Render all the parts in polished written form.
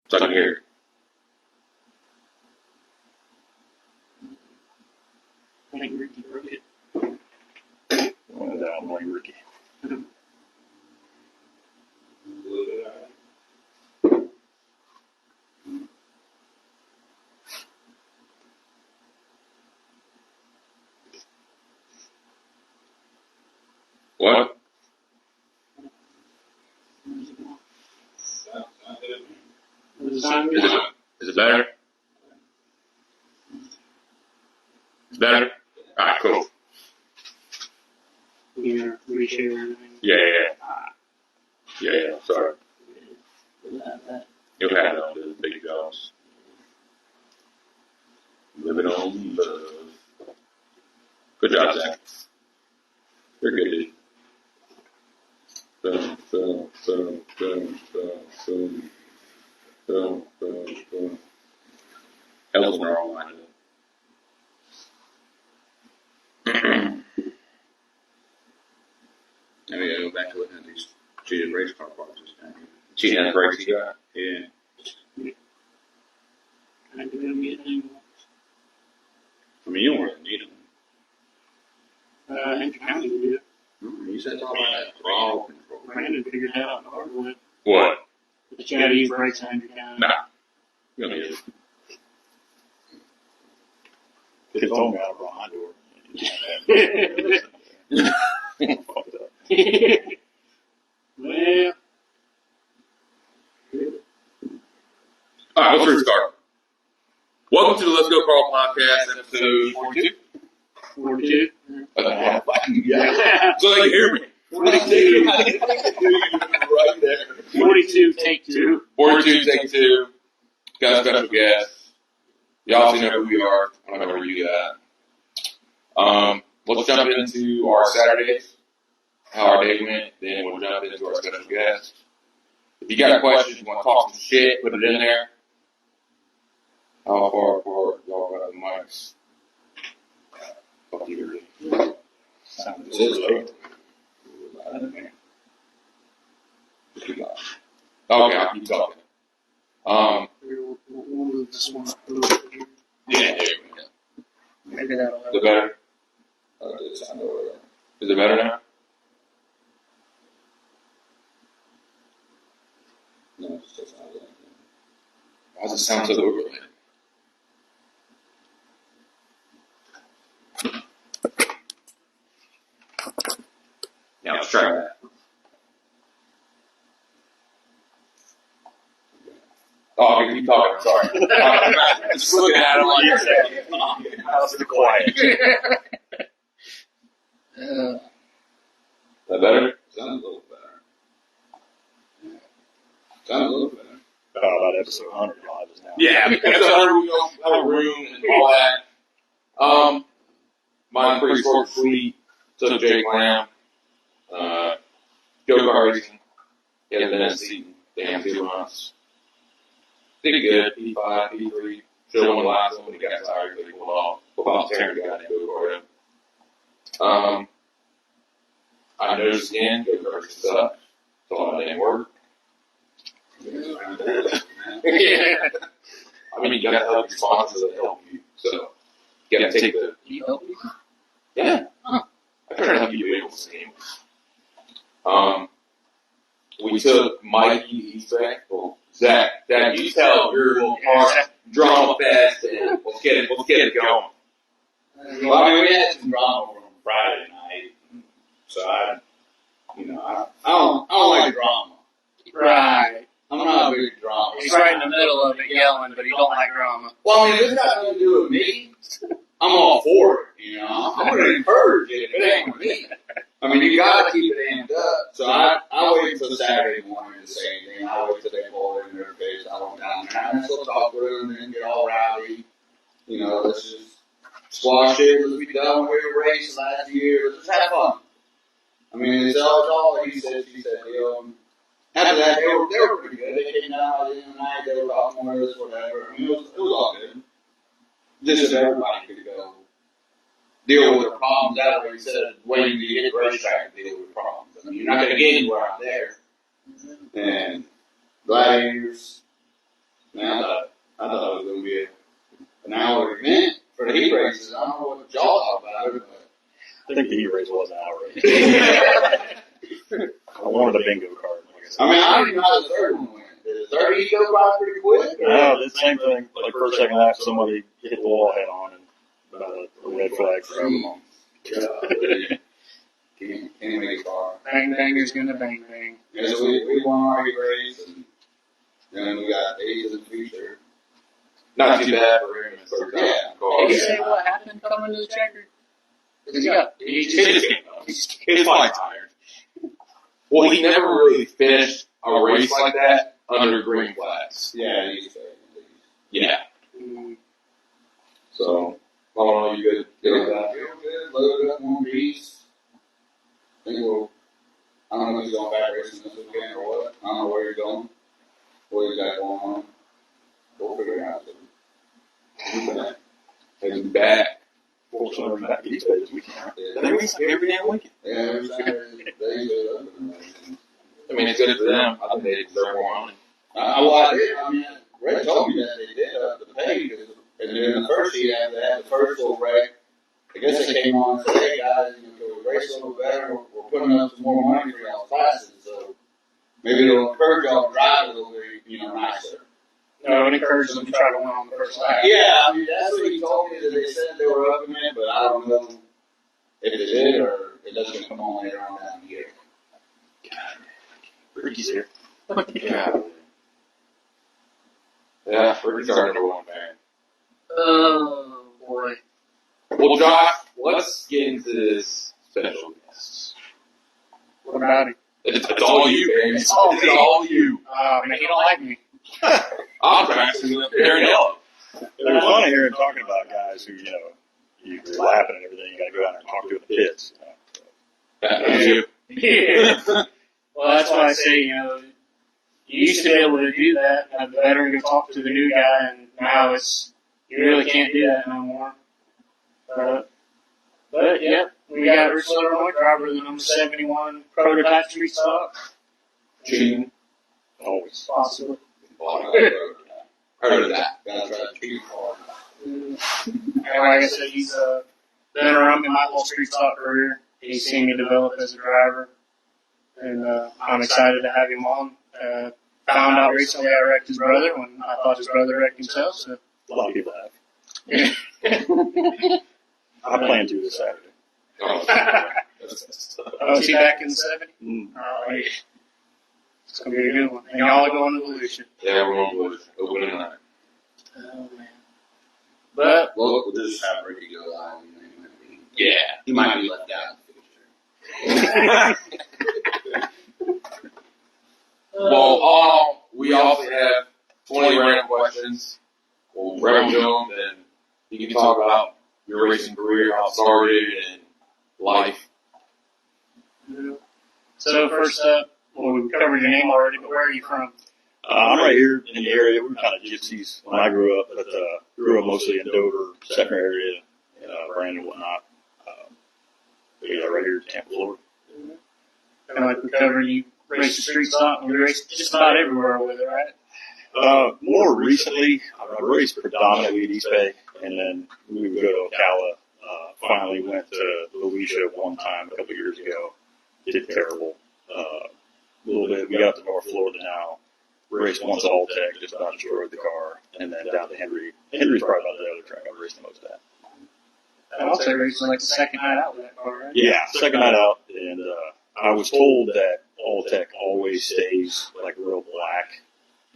So I can hear it. I think Ricky broke it. Well, that I'm like Ricky. What? Does it sound Is good? it better? It's better? Alright, cool. You know, reshare everything. Yeah, sorry. We'll have that. You'll have it on the big jobs. Living on love. Good job, Zach. You're good, dude. Boom, boom, boom, boom, boom, boom. Boom, boom, boom. Hell's where all lined up. Now we gotta go back to looking at these cheated race car parts. Cheating at the brakes you got? Yeah. I had to go get them. I mean, you don't really need them. Hampton County will do it. You said all about that throttle control. Brandon figured that out the hard way. What? But you gotta use brakes in Hampton County. Nah. You don't need it. It's on me out of behind door. Fucked up. Well, Alright, let's restart. Welcome to the Let's Go Carl podcast, episode 42. 42. Yeah. So they can hear me. 42. Right there. 42, take 2. 42, take 2. Got a special guest. Y'all obviously know who we are. I don't know where you got. Let's jump into our Saturdays, how our day went, then we'll jump into our special guest. If you got questions, you want to talk some shit, put it in there. How far apart y'all got the mics? Fuck you, really. Sounds good. Okay, I'll keep talking. We'll move this one up a little bit here. Yeah, there we go. Maybe that'll Is help. it better? Is it better now? No, it still sounds like it. Why does it sound so overlaid? Yeah, let's try that. Oh, I keep talking, I'm sorry. I'm just looking at him like you're saying. How's the quiet? Is that better? Sounds a little better. Sounds a little better. About episode 100 lives now. Yeah, episode 100, we don't have a room and all that. Mine's pretty short and sweet. So Jake Lamb, go-kart racing. He hasn't been in the seat in damn 2 months. Did good, P5, P3. Should've won the last one when he got tired, but he pulled off. Without tearing the goddamn go-kart up. I noticed again, go-kart racing sucks. It's all about damn work. Yeah. I mean, you gotta help your sponsors that help you. So, you gotta take the. Can you help me? Yeah. I try to help you do it the same. We took Mikey to Eastbay. Well, Zach, you tell your little heart drama fest and let's get it going. Well, I mean, we had some drama on Friday night, so I don't like drama. Right. I'm not a big drama. He's right in the middle of it yelling, but he don't like drama. Well, I mean, if it's got nothing to do with me, I'm all for it, you know. I'm going to encourage it if it ain't with me. I mean, you got to keep it amped up. So I wait until Saturday morning to say anything. I wait till they pull it in their face. I went down there and still talk with them and then get all rowdy. You know, let's just squash it. Let's be done with the race last year. Let's have fun. I mean, it's all he said, she said, after that, they were pretty good. They came down at the end of the night. They were talking with us, whatever. I mean, it was all good. Just if everybody could go deal with their problems that way instead of waiting to get to the racetrack to deal with problems. I mean, you're not going to get anywhere out there. And Gladiators, Man, I thought it was going to be an hour event for the heat races. I don't know what y'all thought about it, but. I think the heat race was an hour race. I wanted a bingo card. Like I mean, I don't even know how the third one went. Did the third heat go by pretty quick? No, the same thing. Like first, second lap, somebody hit the wall head on and a red flag for everyone. Can't make it far. Bang banger's gonna bang bang. Yeah, so we won our heat race, and then we got A's in the future. Not too bad for him. Yeah. Did he say what happened coming to the checker? He just He's probably tired. Well, he never really finished a race like that under green flags. Yeah, he's Yeah. So, I don't know, you good with that? Real good, loaded up one piece. I don't know if he's going back racing this weekend or what. I don't know where you're going. What you got going on. We'll figure it out. He's back. Fortunately, we're back at Eastbay this weekend. Yeah, They race every damn weekend. every Saturday, they go up. I mean, it's good for them. I think they deserve more money. I did. I mean, Ray told me that they did up the pay. And then the first heat after that, the first little wreck, I guess they came on and said, hey guys, we race a little better. We're putting up some more money for y'all's classes. So maybe it'll encourage y'all to drive a little bit, nicer. no, it encourages them to try to win on the first lap. Yeah, I mean, that's what he told me, that they said they were up in it, but I don't know if it did or if that's going to come on later on down here. Ricky's here. Yeah. Yeah, Ricky's our number one fan. Oh boy. Well, Josh, let's get into this special guest. What about him? It's all you, man. It's all me. you. Man, he don't like me. I'm practicing up there in yellow. It was funny hearing talking about guys who, you're laughing and everything. You got to go out there and talk to in the pits. That's you. Yeah. Well, that's why I say, you used to be able to do that, have the veteran go talk to the new guy, and now you really can't do that no more. But yeah, we got Rich Livernois, driver of the number 71 prototype street stock. Cheating. Always. Possibly. Heard of that. That's right, too far. And like I said, he's been around me my whole street stock career. He's seen me develop as a driver, and I'm excited to have him on. Found out recently I wrecked his brother when I thought his brother wrecked himself. So. A lot of people have. I plan to this Saturday. Oh, is he back in the 70? Mm. Oh, yeah. It's going to be a good one. And y'all are going to Volusia. Yeah, we're going to open tonight. Oh, man. But, We'll just have Ricky go live. Yeah. He might be left out in the future. Well, we also have 20 random questions. We'll rattle them, and you can talk about your racing career, how it started, and life. so first up, well, we've covered your name already, but where are you from? I'm right here in the area. We're kind of gypsies when I grew up, but grew up mostly in Dover, Second area, Brandon and whatnot. But yeah, right here in Tampa, Florida. Kind of like we covered, you race the street stock, and we race just about everywhere with it, right? More recently, I raced predominantly at Eastbay, and then we would go to Ocala. Finally went to Volusia one time a couple years ago. Did terrible. A little bit. We got to North Florida now. Raced once at All-Tech, just about destroyed the car, and then down to Henry. Henry's probably about the other track I've raced the most at. And also racing like the second night out with that car, right? Yeah, second night out, and I was told that All-Tech always stays like real black,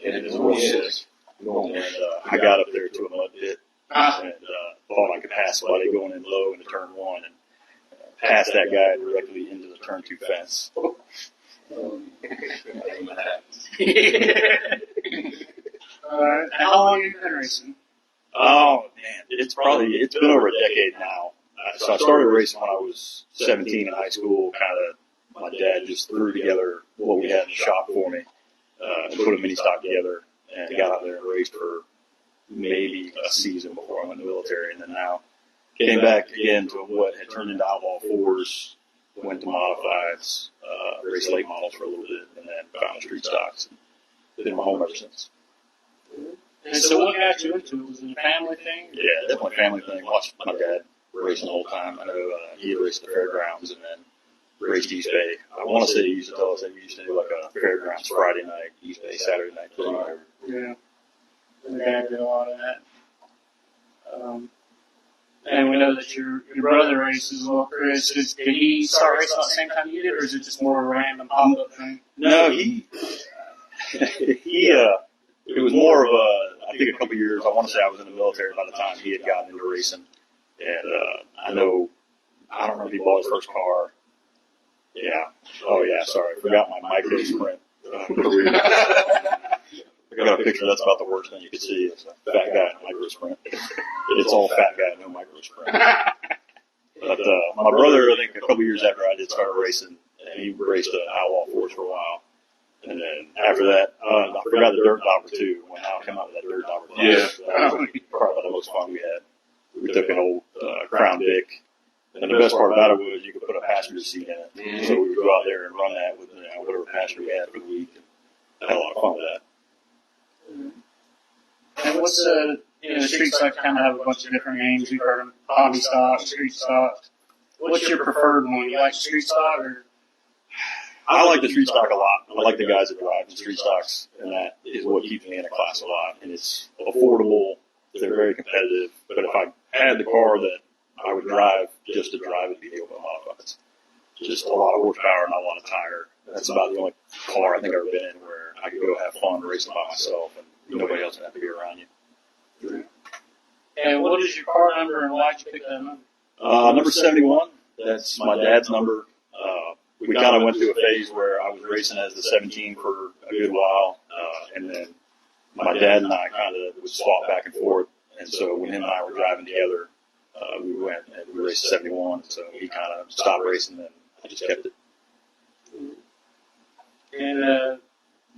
and it is real sick. And I got up there to a mud pit and thought I could pass somebody going in low into turn one, and passed that guy directly into the turn two fence. Alright, how long have you been racing? Oh man, it's been over a decade now. So I started racing when I was 17 in high school. My dad just threw together what we had in the shop for me, and put a mini stock together, and got out there and raced for maybe a season before I went in the military, and then now came back again to what had turned into outlaw fours, went to modifieds, raced late models for a little bit, and then found street stocks. And been my home ever since. And so what got you into it? Was it a family thing? Yeah, definitely a family thing. Watched my dad racing the whole time. I know he had raced the fairgrounds and then raced Eastbay. I want to say he used to tell us that we used to do like a fairgrounds Friday night, Eastbay Saturday night thing. Yeah. My dad did a lot of that. And we know that your brother races as well, Chris. Did he start racing at the same time you did, or is it just more of a random pop-up thing? No, he it was more of a, I think a couple years, I want to say I was in the military by the time he had gotten into racing. And I don't remember if he bought his first car. Yeah. Oh, yeah, sorry. I forgot my micro sprint career. I got a picture that's about the worst thing you could see. It's a fat guy in a micro sprint. It's all fat guy, no micro sprint. But my brother, I think a couple years after I did start racing, and he raced an outlaw force for a while. And then after that, I forgot the dirt dauber too. When I came out with that dirt dauber, Yeah. That was probably the most fun we had. We took an old Crown Vic, and the best part about it was you could put a passenger seat in it. Mm-hmm. So we would go out there and run that with whatever passenger we had for the week. And I had a lot of fun with that. And what's street stock kind of have a bunch of different names. We've heard them: hobby stock, street stock. What's your preferred one? You like street stock or? I like the street stock a lot. I like the guys that drive the street stocks, and that is what keeps me in a class a lot. And it's affordable. They're very competitive. But if I had the car that I would drive just to drive, it'd be the open modifieds. Just a lot of horsepower, not a lot of tire. That's about the only car I think I've ever been in where I could go have fun racing by myself, and nobody else would have to be around you. And what is your car number, and why'd you pick that number? Number 71. That's my dad's number. We kind of went through a phase where I was racing as the 17 for a good while, and then my dad and I kind of would swap back and forth. And so when him and I were driving together, we went and we raced 71. So he kind of stopped racing, and I just kept it. And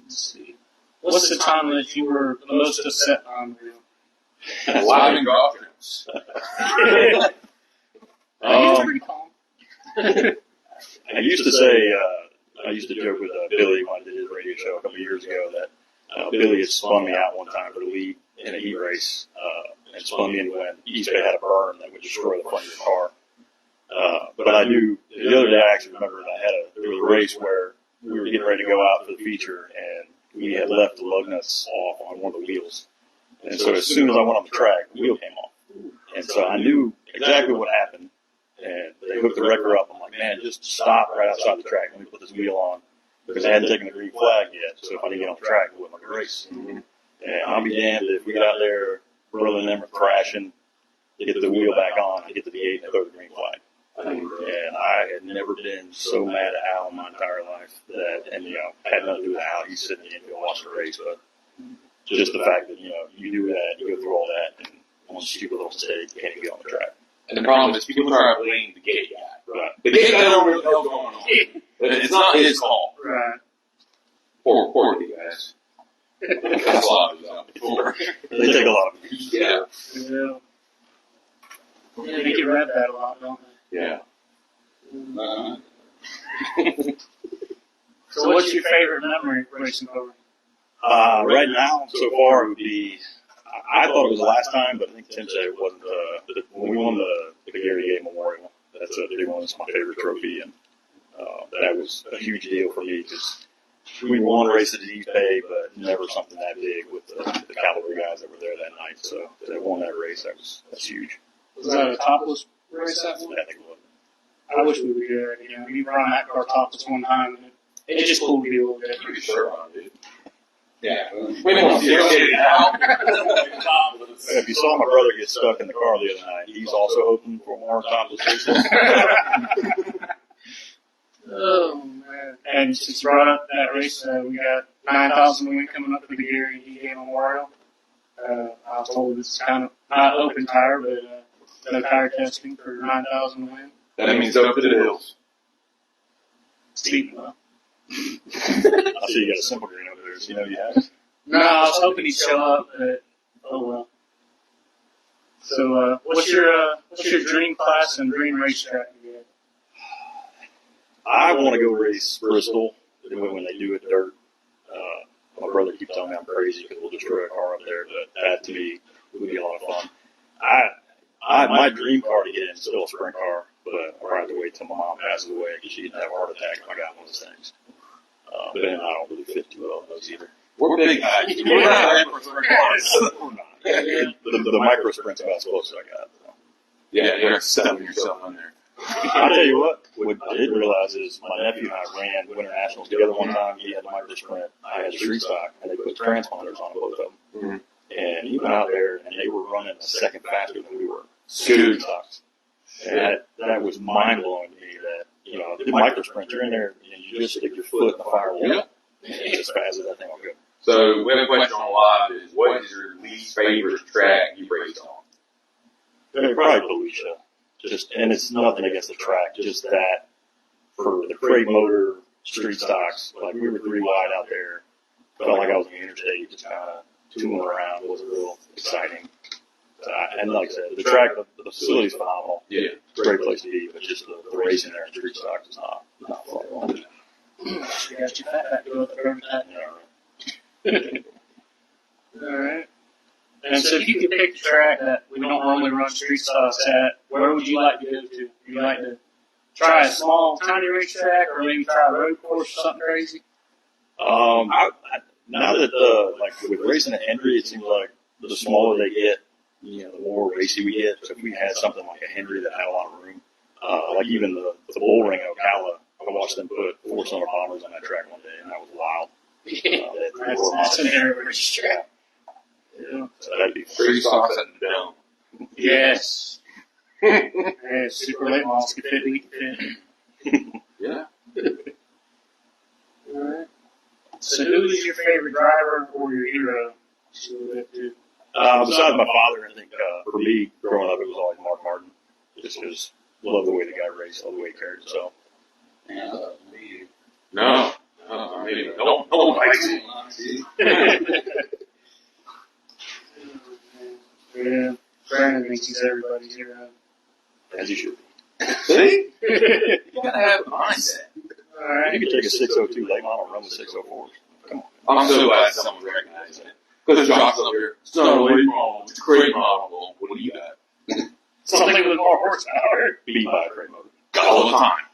let's see, what's the time that you were the most upset on? Live in golf games. He's pretty calm. I used to say, I used to joke with Billy when I did his radio show a couple of years ago that Billy had spun me out one time for the lead in a heat race, and spun me in when Eastbay had a berm that would destroy the front of your car. But I do, the other day I actually remember that there was a race where we were getting ready to go out for the feature, and we had left the lug nuts off on one of the wheels. And so as soon as I went on the track, the wheel came off. And so I knew exactly what happened. And they hooked the wrecker up. I'm like, man, just stop right outside the track. Let me put this wheel on. Because they hadn't taken the green flag yet. So if I didn't get on the track, it wasn't like a race. Mm-hmm. And I'll be damned if we got out there, brother and them are crashing, to get the wheel back on, to get to the 8 and throw the green flag. And I had never been so mad at Al in my entire life. And had nothing to do with Al. He's sitting in the infield watching the race. But just the fact that, you do that, you go through all that, and one stupid little mistake, you can't even get on the track. And the problem is people try to blame the gate guy. Right. The gate guy don't really know what's going on. But it's not his fault. Right. Poor you guys. That's a lot of before. They take a lot of it. Yeah. Yeah. They get read that a lot, don't they? Yeah. So what's your favorite memory racing over? Right now, so far, it would be, I thought it was the last time, but I think Tim said it wasn't, when we won the Gary Gay Memorial, that's a big one, it's my favorite trophy, and that was a huge deal for me, because we won races at Eastbay, but never something that big with the cavalry guys that were there that night, so they won that race, that's huge. Was that a topless race that one? I think it was. I wish we would do that again. We run that car topless one time, and it's just cool to be a little bit. Pretty sure on it, dude. Yeah. We don't see it now. If you saw my brother get stuck in the car the other night, he's also hoping for more topless races. Oh, man. And since you brought up that race, we got 9,000 win coming up for the Gary Gay Memorial. I was told it's kind of not open tire, but no tire testing for 9,000 win. That means up to the hills. Steep, huh? I see you got a simple green over there, so you have it. No, I was hoping he'd show up, but oh well. So, what's your dream class and dream racetrack you get? I want to go race Bristol when they do it dirt. My brother keeps telling me I'm crazy because we'll destroy a car up there, but that to me would be a lot of fun. My dream car to get in is still a sprint car, but I'll probably have to wait till my mom passes away because she'd have a heart attack if I got one of those things. But then I don't really fit too well in those either. We're big guys. We're not. The micro sprint's about as close as I got. So. Yeah, you're settling yourself on there. I'll tell you what I didn't realize is my nephew and I ran Winter Nationals together one time. He had the micro sprint, I had the street stock, and they put transponders on both of them. Mm-hmm. And he went out there, and they were running a second faster than we were. Street stocks. And that was mind-blowing to me that, the micro sprint, you're in there, and you just stick your foot in the firewall. Yeah. And as fast as that thing will go. So, we have a question on live is, what is your least favorite track you raced on? Probably Felicia. And it's nothing against the track, just that for the crate motor street stocks, like we were 3 wide out there, felt like I was in the interstate, just kind of tooling around. It wasn't real exciting. And like I said, the track, the facility's phenomenal. Yeah. Great place to be, but just the racing there in street stocks is not fun. You got your fat back to that. All right. And so if you could pick a track that we don't normally run street stocks at, where would you like to go to? Would you like to try a small, tiny racetrack, or maybe try a road course or something crazy? Now that like with racing at Henry, it seems like the smaller they get, the more racy we get. So if we had something like a Henry that had a lot of room, like even the bull ring at Ocala, I watched them put 4 summer bombers on that track one day, and that was wild. That's an area racetrack. Yeah, so that'd be Street stocks at the dome. Yes. Yeah, super late models can fit, we can fit. Yeah. All right. So who is your favorite driver or your hero? Besides my father, I think for me, growing up, it was always Mark Martin. Just because love the way the guy raced, love the way he carried himself. No. No one likes it. Yeah, Brandon thinks he's everybody's hero. As you should be. See? You gotta have a mindset. All right. You could take a 602 late model and run with 604s. Come on. I'm so glad someone recognized it. Because John's up here, it's not a late model, it's a crate model. What do you got? Something with more horsepower. Beat by a crate motor. All the time.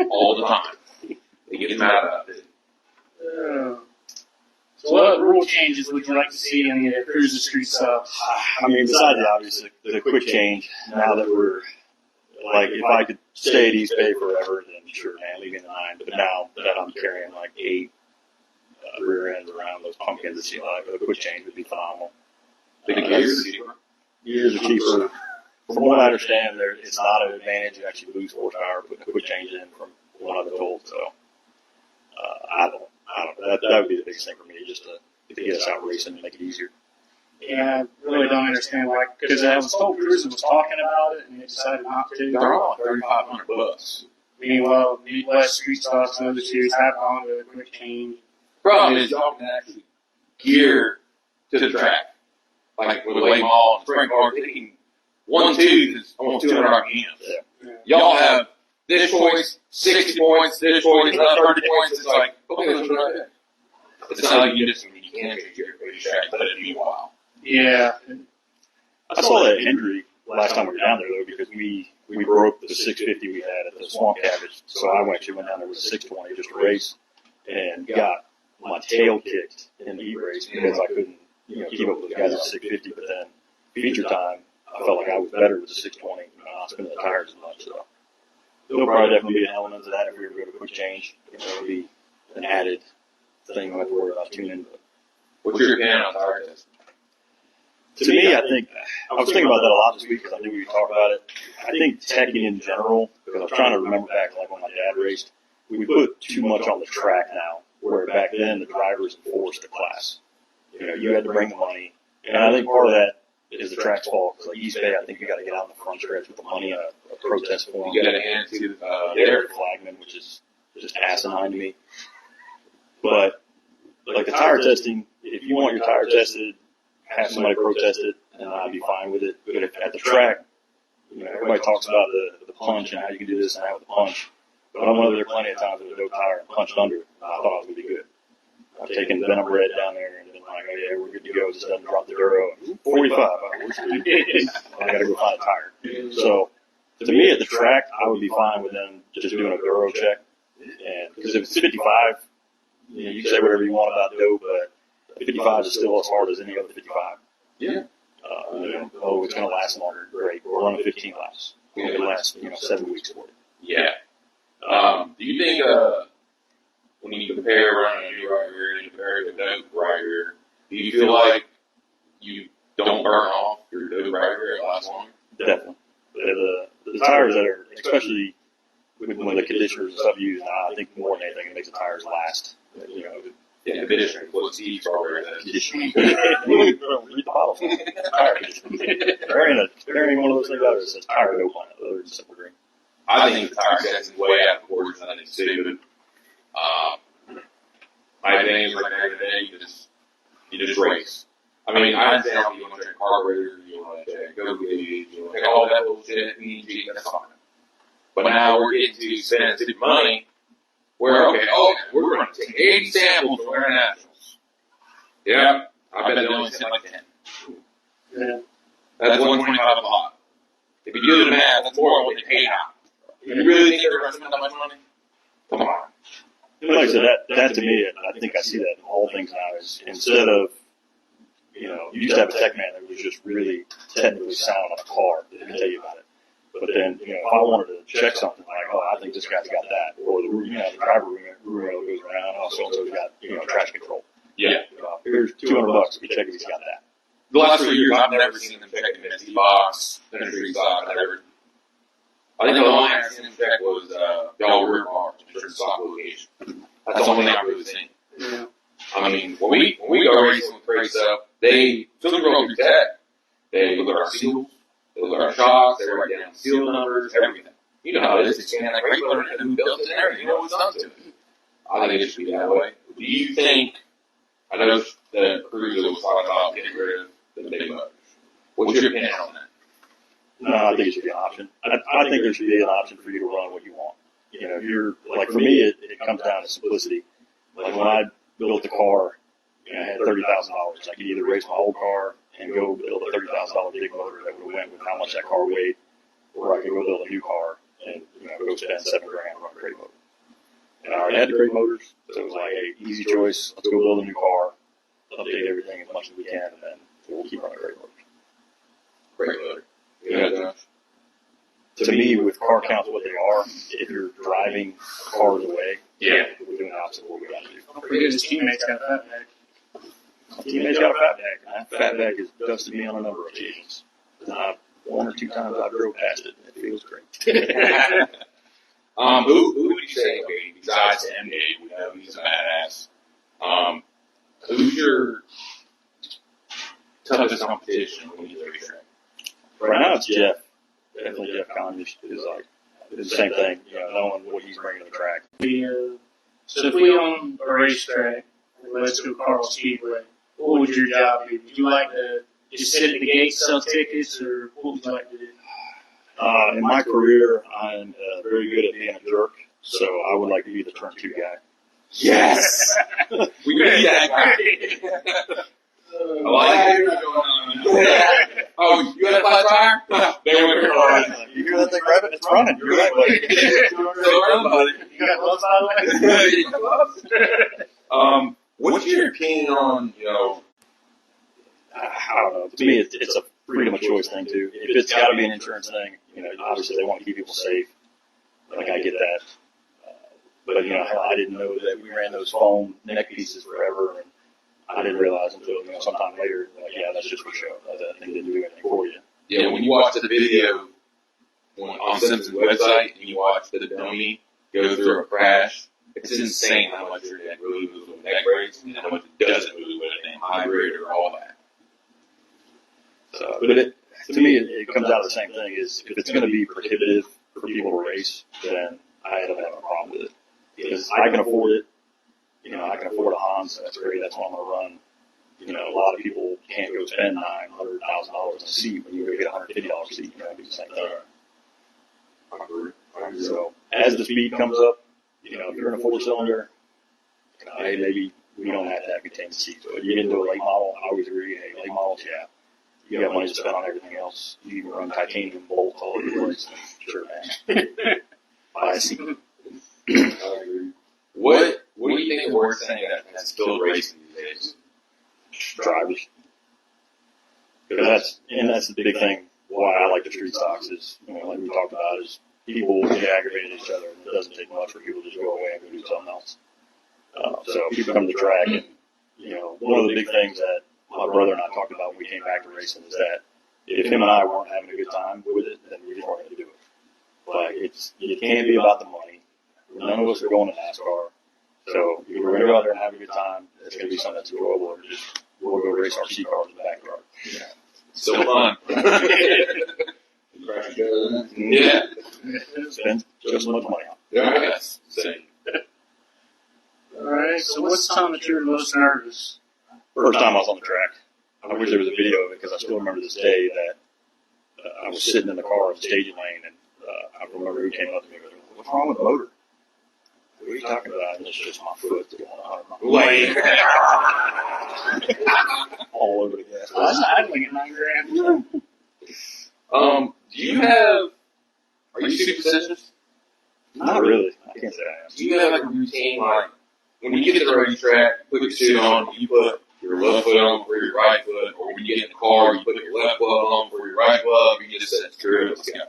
All the time. They get mad about it. So what rule changes would you like to see in the Crusa Street stuff? I mean, besides the obvious, the quick change, now that we're, like, if I could stay at Eastbay forever, then sure, man, leaving the 9. But now that I'm carrying like 8 rear ends around those pumpkins, it seems like a quick change would be phenomenal. The gears are cheaper. Gears are cheaper. From what I understand, it's not an advantage. You actually lose horsepower putting a quick change in from what I've been told. So, I don't know. That would be the biggest thing for me, just to get us out racing and make it easier. Yeah, I really don't understand why. Because I was told Crusa was talking about it, and they decided not to. They're all like $3,500. Meanwhile, Midwest Street Stocks and other series have gone to a quick change. Problem is, y'all can actually gear to the track. Like with late model and sprint cars, they can 1 tooth is almost 200 RPMs. Yeah. Y'all have this choice, 60 points, this choice, another 30 points. It's like, okay, let's right there. It's not like you just, you can't just gear to the track, but it'd be a while. Yeah. I saw that injury last time we were down there, though, because we broke the 650 we had at the Swamp Cabbage. So I actually went down there with a 620 just to race and got my tail kicked in the heat race because I couldn't keep up with the guys at 650. But then feature time, I felt like I was better with the 620, not spinning the tires as much. So there'll probably definitely be an element of that if we ever go to quick change. It'll be an added thing I have to worry about tuning. But What's your opinion on tire testing? to me, I think I was thinking about that a lot this week because I knew we would talk about it. I think teching in general, because I was trying to remember back like when my dad raced, we put too much on the track now, where back then the drivers enforced the class. You had to bring the money, and I think part of that is the track's fault. Because like Eastbay, I think you got to get out in the front stretch with the money in a protest form. You got to hand it to Derek Flagman, which is just asinine to me. But like the tire testing, if you want your tire tested, have somebody protest it, and I'd be fine with it. But if at the track, everybody talks about the punch and how you can do this and that with the punch. But I went over there plenty of times with a dope tire and punched under, and I thought I was going to be good. I've taken Venom Red down there and been like, oh yeah, we're good to go. Just doesn't drop the Duro. 45. I got to go find a tire. So to me at the track, I would be fine with them just doing a Duro check. And because if it's 55, you can say whatever you want about dope, but 55 is still as hard as any other 55. Yeah. It's going to last longer. Great. We're running 15 laps. It can last 7 weeks for it. Yeah. Do you think when you compare running a new rider and you compare it to dope rider, do you feel like you don't burn off your dope rider at last longer? Definitely. The tires that are, especially when the conditioners and stuff used now, I think more than anything, it makes the tires last. Yeah, conditioning. What Steve's already says. Conditioning. Read the bottle. Tire conditioning. There ain't one of those things out there that says tire dope on it, other than Simple Green. I think the tire setting is way out of proportion. I think it's stupid. My thing is like every day you just race. I mean, I understand if you want to check carburetor, you want to check go gauge, you want to check all that bullshit, EG, that's fine. But now we're getting to spending stupid money where, we're going to take 80 samples from internationals. Yeah, I bet they only sent like 10. Yeah. That's 125 a lot. If you do the math, that's more than what they paid out. You really think they're going to spend that much money? Come on. Like I said, that to me, I think I see that in all things now is instead of, you used to have a tech man that was just really technically sound on a car that can tell you about it. But then, if I wanted to check something like, I think this guy's got that, or the driver rumor goes around, so-and-so's got, traction control. Yeah. Here's $200 if you check if he's got that. The last 3 years, I've never seen them check the NT box, Energy stock, I think the only thing I've seen them check was y'all rear bar, different stock location. That's the only thing I've really seen. Yeah. I mean, when we go racing with crazy stuff, they filter all through tech. They look at our seals, they look at our shocks, they write down seal numbers, everything. You know how it is. They scan that regular and who built it and everything. You know what's done to it. I think it should be that way. Do you think, I know that Crusa was talking about getting rid of the big motors. What's your opinion on that? No, I think it should be an option. I think there should be an option for you to run what you want. If you're, like for me, it comes down to simplicity. Like when I built the car, I had $30,000. I could either race my old car and go build a $30,000 big motor that would have went with how much that car weighed, or I could go build a new car and go spend $7,000 and run a crate motor. And I already had the crate motors, so it was like, hey, easy choice. Let's go build a new car, update everything as much as we can, and then we'll keep running crate motors. Great motor. Yeah, Josh. To me, with car counts what they are, if you're driving cars away, we're doing the opposite of what we got to do. Don't forget his teammates got that back. Teammates got a fat bag, and that fat bag has dusted me on a number of occasions. One or two times I drove past it, and it feels great. Who would you say, okay, besides MJ, we know he's a badass. Who's your toughest competition when you race track? Right now, it's Jeff. Definitely Jeff Conn is like the same thing, knowing what he's bringing to the track. So if we own a racetrack, and let's go Carl Speedway, what would your job be? Would you like to just sit at the gate, sell tickets, or what would you like to do? In my career, I'm very good at being a jerk, so I would like to be the turn 2 guy. Yes! We need that guy. I like it. Oh, you got a flat tire? They went here already. You hear that thing revving? It's running. You're right, buddy. You got gloves, by the way? What's your opinion on, I don't know. To me, it's a freedom of choice thing, too. If it's got to be an insurance thing, obviously they want to keep people safe. Like, I get that. But, I didn't know that we ran those foam neck pieces forever, and I didn't realize until, sometime later, that's just for show. That thing didn't do anything for you. Yeah, when you watch the video on Simpson's website and you watch the dummy go through a crash, it's insane how much your neck really moves with neck brakes and how much it doesn't move with a hybrid or all that. But to me, it comes out of the same thing. Is if it's going to be prohibitive for people to race, then I don't have a problem with it. Because I can afford it. I can afford a Hans. That's great. That's what I'm going to run. A lot of people can't go spend $900,000 a seat when you go get a $150 seat. Do the same thing. So as the speed comes up, if you're in a 4-cylinder, hey, maybe we don't have to have containment seats. But you get into a late model, I always agree, hey, late models, yeah. You got money to spend on everything else. You can run titanium bolts all over the place. Sure, man. Buy a seat. What do you think the worst thing that's still racing these days? Drivers. Because that's the big thing why I like the street stocks is, like we talked about, is people get aggravated at each other, and it doesn't take much for people to just go away and go do something else. So people come to the track, and one of the big things that my brother and I talked about when we came back to racing is that if him and I weren't having a good time with it, then we just weren't going to do it. Like it can't be about the money. None of us are going to NASCAR, so if we're going to go out there and have a good time, it's going to be something that's enjoyable. Or just we'll go race RC cars in the backyard. Yeah. So fun. Yeah. Spend just as much money on. Yes. Same. All right. So what's the time that you were most nervous? First time I was on the track. I wish there was a video of it because I still remember this day that I was sitting in the car in the staging lane, and I remember who came up to me and goes, "What's wrong with the motor? What are you talking about?" And it's just my foot going 100 miles. All over the gas. I was idling at 9 grand. Are you superstitious? Not really. I can't say I am. Do you have like a routine, like when you get to the racetrack, put your suit on, you put your left foot on for your right foot, or when you get in the car, you put your left glove on for your right glove, you just said, screw it, let's go.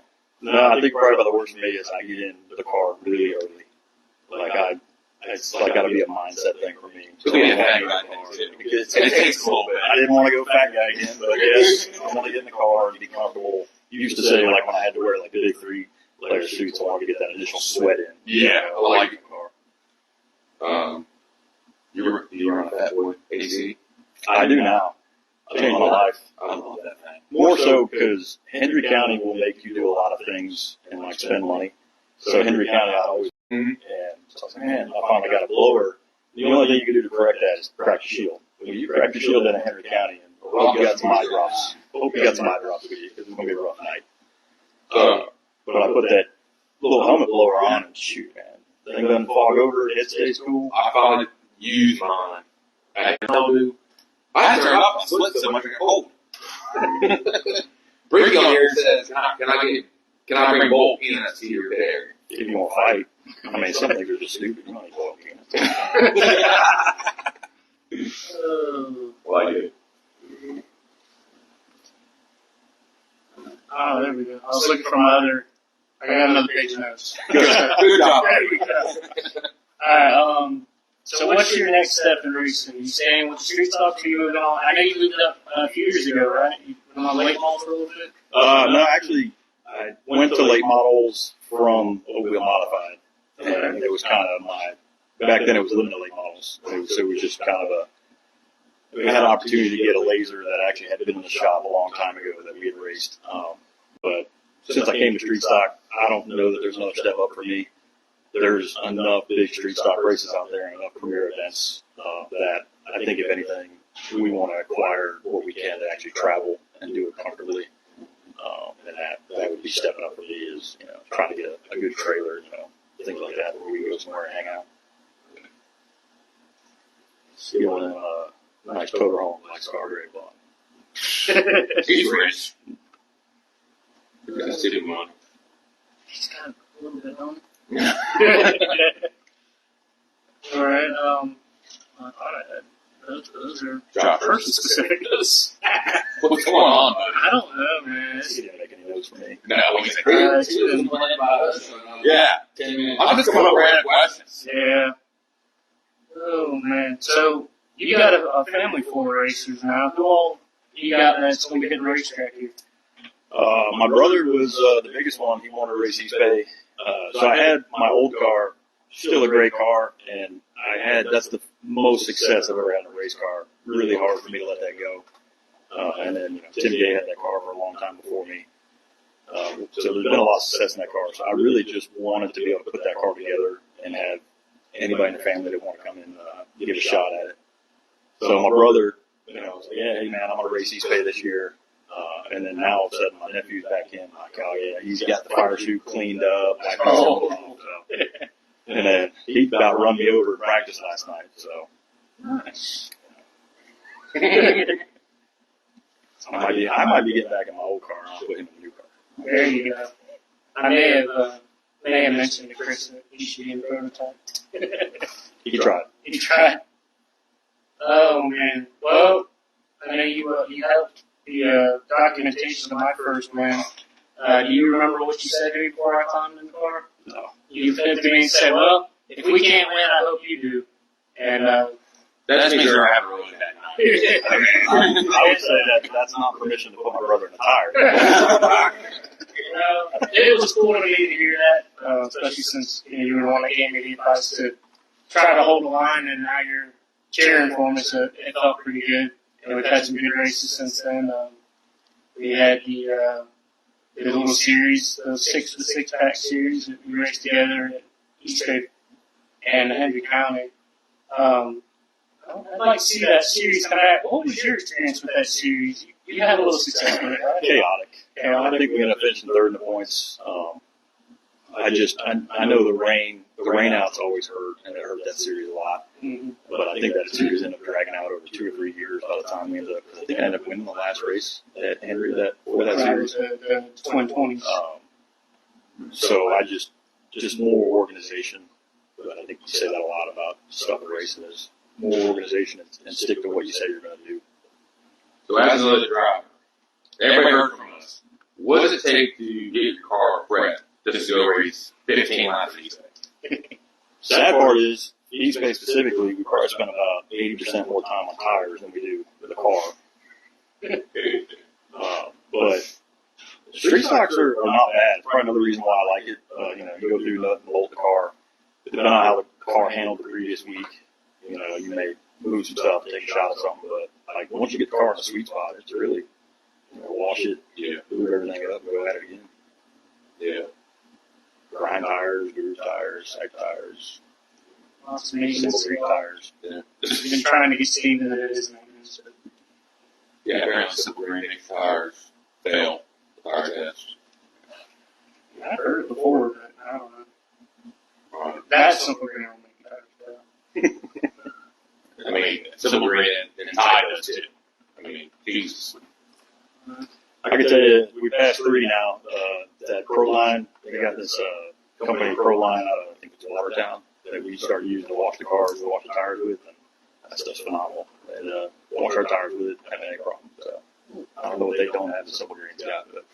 No, I think probably about the worst for me is I get into the car really early. It's got to be a mindset thing for me. It'll be a fat guy thing too. It takes a little bit. I didn't want to go fat guy again, but I guess I want to get in the car and be comfortable. You used to say, like, when I had to wear, like, the big 3-layer suits, I wanted to get that initial sweat in. Yeah, I like it. Car. You run a Fat Boy AC? I do now. I changed my life. I love that thing. More so because Hendry County will make you do a lot of things and, like, spend money. So Hendry County, I always and so I was like, man, I finally got a blower. The only thing you can do to correct that is crack your shield. When you crack your shield in Hendry County, and hope you got some eye drops. Hope you got some eye drops with you because it's going to be a rough night. But I put that little helmet blower on and shoot, man. The thing doesn't fog over. It stays cool. I finally used mine. I turned off my split so much I got cold. Bricky on here says, can I bring bowl peanuts to your bear? If you want to fight. I mean, some things are just stupid. You don't need boiled peanuts. Well, I do. Oh, there we go. I was looking for my other. I got another page of notes. Good job. There we go. All right. So what's your next step in racing? You staying with the street stock? Are you moving on? I know you moved up a few years ago, right? You went on late models for a little bit. No, actually, I went to late models from Oakville Modified. And it was kind of back then it was limited late models. So it was just kind of we had an opportunity to get a laser that actually had been in the shop a long time ago that we had raced. But since I came to street stock, I don't know that there's another step up for me. There's enough big street stock races out there and enough premier events that I think, if anything, we want to acquire what we can to actually travel and do it comfortably. And that would be stepping up for me is, trying to get a good trailer, things like that where we go somewhere and hang out. Stealing a nice toter home like Scargrave bought. He's rich. He's got city money. He's got a little bit on. All right. I thought I had those are person specific notes. What's going on, buddy? I don't know, man. He didn't make any notes for me. No, he's like, Yeah. 10 minutes. I'm just coming up with random questions. Yeah. Oh man. So you got a family full of racers now. Who all you got that's going to be hitting the racetrack here? My brother was the biggest one. He wanted to race Eastbay. So I had my old car, still a great car, and that's the most success I've ever had in a race car. Really hard for me to let that go. And then Tim Gay had that car for a long time before me. So there's been a lot of success in that car. So I really just wanted to be able to put that car together and have anybody in the family that want to come in give a shot at it. So my brother, was like, yeah, hey man, I'm going to race Eastbay this year. And then now all of a sudden my nephew's back in. Like, oh yeah, he's got the fire chute cleaned up. And then he about run me over in practice last night. So Nice. I might be getting back in my old car and I'll put him in a new car. There you go. I may have mentioned to Chris that he should be in the prototype. He tried. He tried. Oh man. Well, I know you helped the documentation of my first win. Do you remember what you said to me before I climbed in the car? No. You flipped to me and said, "Well, if we can't win, I hope you do." And That means you're having a really bad night. I would say that's not permission to put my brother in the tire. It was cool to me to hear that, especially since you were the one that gave me the advice to try to hold the line, and now you're cheering for me, so it felt pretty good. And we've had some good races since then. We had the little series, the six-pack series that we raced together at Eastbay and Hendry County. I'd like to see that series come back. What was your experience with that series? You had a little success with it, right? Chaotic. I think we ended up finishing third in the points. I know the rain outs always hurt, and it hurt that series a lot. Mm-hmm. But I think that series ended up dragging out over 2 or 3 years by the time we ended up. I think I ended up winning the last race at Henry for that series. The Twin 20s. So I just more organization. But I think you say that a lot about stuff in racing is more organization and stick to what you say you're going to do. So as another driver, everybody heard from us. What does it take to get your car prepped just to go race 15 laps of Eastbay? Sad part is, Eastbay specifically, we probably spend about 80% more time on tires than we do with the car. But street stocks are not bad. It's probably another reason why I like it. You go through nut and bolt the car. Depending on how the car handled the previous week, you may move some stuff, take a shot at something. But like once you get the car in a sweet spot, it's really wash it, move everything up, and go at it again. Yeah. Grind tires, groove tires, side tires, Lots of single maintenance. street tires. Yeah. We've been trying to get Steven that it is maintenance. Yeah, apparently simple green tires fail the tire test. I've heard it before, but I don't know. Right. That's simple green on maintenance. I mean, simple green and tie does too. I mean, Jesus. I can tell you, we passed 3 now. That ProLine, they got this company ProLine out of, I think it's Watertown, that we started using to wash the cars, to wash the tires with, and that stuff's phenomenal. And wash our tires with it, haven't had any problem. So I don't know what they don't have the simple greens got, but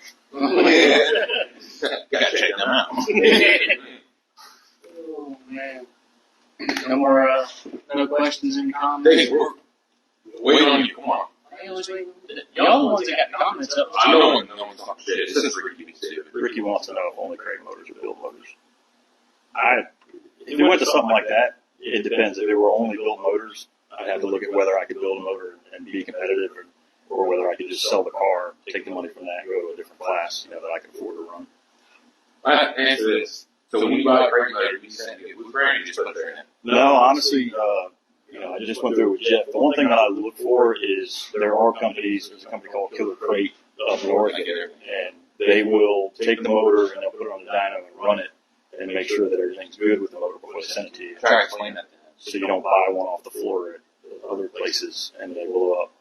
Gotta check them out. Oh, man. No more, no questions in comments? Hey, we're waiting on you. Come on. Y'all the ones that got comments up. I know no one talks shit. This is Ricky. Ricky wants to know if only Craig motors are built motors. If we went to something like that, it depends. If it were only built motors, I'd have to look at whether I could build a motor and be competitive, or whether I could just sell the car, take the money from that, and go to a different class, that I can afford to run. I have to answer this. So when you buy a brake motor, you send it with brand, you just put it there in it. No, honestly, I just went through it with Jeff. The one thing that I look for is there are companies. There's a company called Killer Crate up north, and they will take the motor and they'll put it on the dyno and run it and make sure that everything's good with the motor before they send it to you. Try to explain that to them. So you don't buy one off the floor at other places and they blow up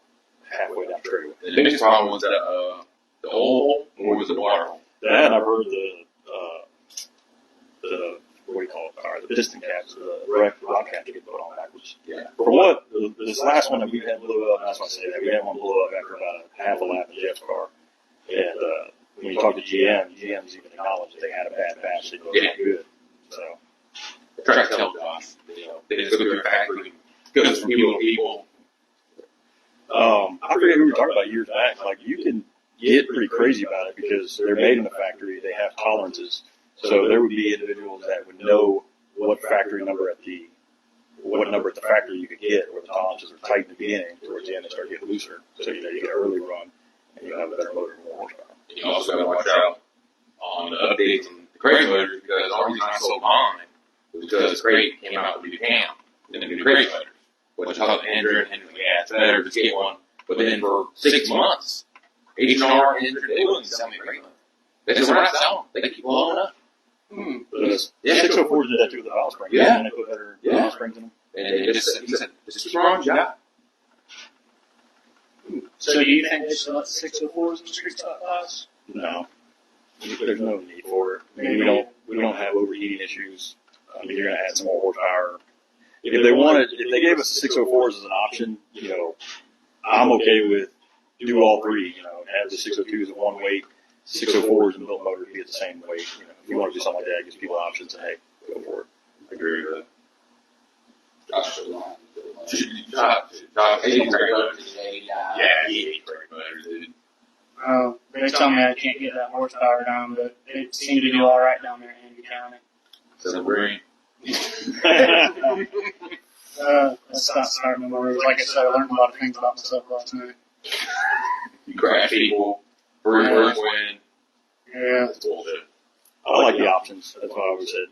halfway down the trail. The biggest problem was that the oil or was the water hole. That I've heard the what do you call it? The piston caps, the rod cap to get put on backwards. Yeah. For what this last one that we had blew up, that's why I say that we had one blow up after about a half a lap of Jeff's car. And when you talk to GM's even acknowledged that they had a bad batch. They looked good. So Try to tell Josh. They just go through a factory, goes from people to people. I forget who we were talking about years back. Like you can get pretty crazy about it because they're made in the factory. They have tolerances. So there would be individuals that would know what factory number at the factory you could get, where the tolerances are tight in the beginning. Towards the end, they start getting looser. So you get an early run, and you'll have a better motor and more horsepower. You also got to watch out on the updates on the crate motors because the reason I sold mine was because crate came out with the cam and the new crate motors, which I thought Andrew and Henry, it's better to get one. But then for 6 months, H&R and Andrew, they wouldn't sell me a crate motor. They just were not selling. They keep blowing up. Yeah, 604s did that too with the valve spring. Yeah. And they put better valve springs in them. And he said, this is wrong, Jack. So do you think they should let the 604s in the street stock class? No, there's no need for it. I mean, we don't have overheating issues. I mean, you're going to add some more horsepower. If they gave us the 604s as an option, I'm okay with do all three. Have the 602s at one weight, 604s and built motor be at the same weight. If you want to do something like that, it gives people options. And hey, go for it. I agree with that. Josh, yeah, he hates brake motors, dude. They tell me I can't get that horsepower down, but it seemed to do all right down there in Andy County. So green. Let's not start no more. Like I said, I learned a lot of things about myself last night. You crash people, first win. Yeah. That's bullshit. I like the options. That's what I always said.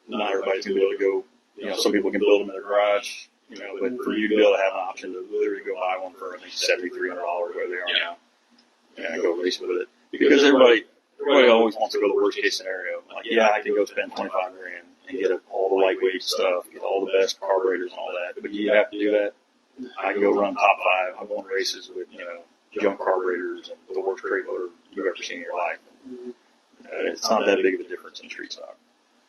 Not everybody's going to be able to go. Some people can build them in their garage. But for you to be able to have an option to literally go buy one for, I think, $7,300, where they are now, and go race with it. Because everybody always wants to go to the worst case scenario. Like, I can go spend $25,000 and get all the lightweight stuff, get all the best carburetors and all that. But you have to do that. I can go run top 5. I've won races with, junk carburetors and the worst crate motor you've ever seen in your life. It's not that big of a difference in street stock.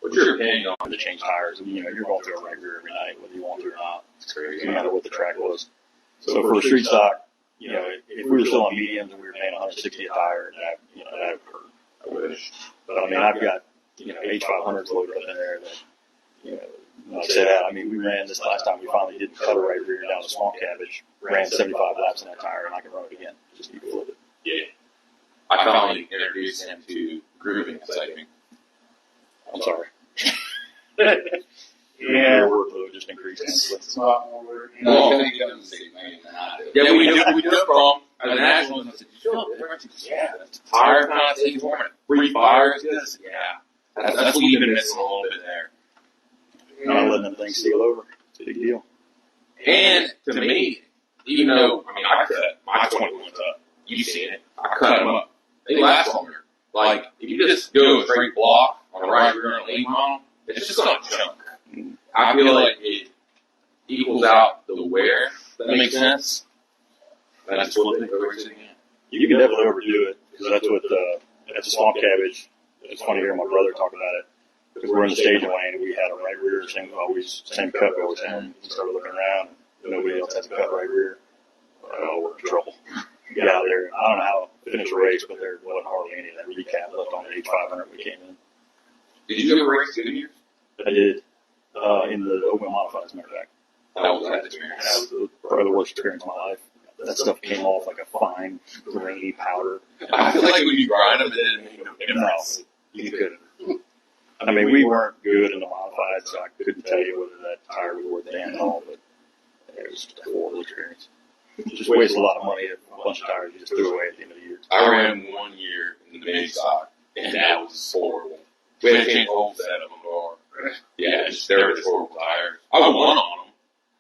What's your opinion on To change tires, you're going through a right rear every night, whether you want to or not. It's crazy. No matter what the track was. So for the street stock, if we were still on mediums and we were paying $160 a tire, that would hurt. I wish. But I mean, I've got H500s loaded up in there that, like I said, we ran this last time. We finally didn't cut a right rear down to swamp cabbage. Ran 75 laps in that tire, and I can run it again. Just need to flip it. Yeah. I finally introduced him to grooving saving. I'm sorry. Yeah. Your workload just increased. It's a lot more work. Well, I think he doesn't save money than I do. Yeah, we do it wrong. As a national, I said, you feel the difference? Yeah. Tire kind of takes more. Free fire is good. Yeah. That's what you've been missing a little bit there. Not letting them things steal over. It's a big deal. And to me, even though, I cut my 21s up. You've seen it. I cut them up. They last longer. Like, if you just go a straight block on a right rear and a lean on, it's just not junk. I feel like it equals out the wear. That makes sense. That's just what they're saying. You can definitely overdo it, because that's what at the swamp cabbage. It's funny hearing my brother talk about it, because we're in the staging lane and we had a right rear same cut we always had. We started looking around, and nobody else has a cut right rear. Oh, we're in trouble. Get out there. I don't know how to finish a race, but there wasn't hardly any of that recap left on the H500 we came in. Did you ever race 2 years? I did. In the open modified, as a matter of fact. How was that experience? That was probably the worst experience of my life. That stuff came off like a fine, grainy powder. I feel like when you grind them, it didn't make no difference. No, you couldn't. We weren't good in the modified, so I couldn't tell you whether that tire was worth damn at all, but it was just a horrible experience. Just wasted a lot of money, a bunch of tires you just threw away at the end of the year. I ran 1 year in the mini stock, and that was horrible. We had to change the whole set of them. Yeah, they were just horrible tires. I won on them.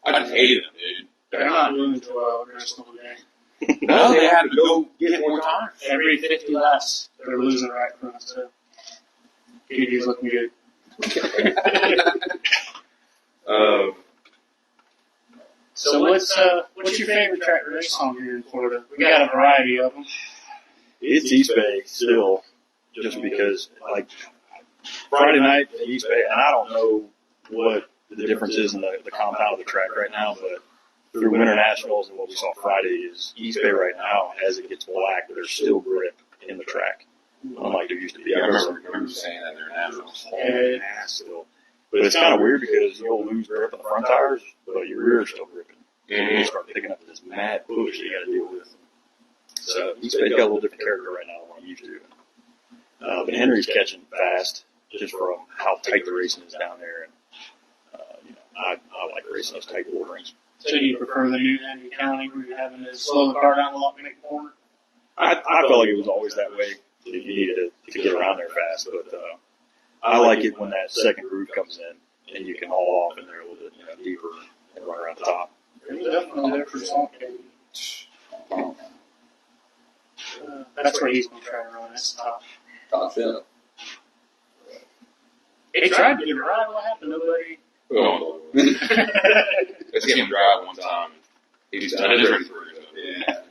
I just hated them, dude. They're not doing too well the rest of the day. No, they had to go get more tires. Every 50 laps, they're losing right front, so PD's looking good. So what's your favorite track to race on here in Florida? We got a variety of them. It's Eastbay still, just because, Friday night at Eastbay, and I don't know what the difference is in the compound of the track right now, but through Winter Nationals and what we saw Friday is Eastbay right now, as it gets black, there's still grip in the track, unlike there used to be. Yeah, I remember saying that they're nationals. Still. But it's kind of weird because you'll lose grip on the front tires, but your rear is still gripping. And you start picking up this mad push that you got to deal with. So Eastbay's got a little different character right now than what it used to. But Henry's catching fast just from how tight the racing is down there. And, I like racing those tight borderings. So do you prefer the new Andy County where you're having to slow the car down a lot to make the corner? I felt like it was always that way. You needed to get around there fast, but I like it when that second groove comes in and you can haul off in there a little bit deeper and run around the top. It's definitely there for swamp cabbage. That's where he's going to try to run. That's top. Top 10. He tried to get it right. What happened? Nobody. Oh, let's get him drive one time. He's done. He's ready for it. Yeah.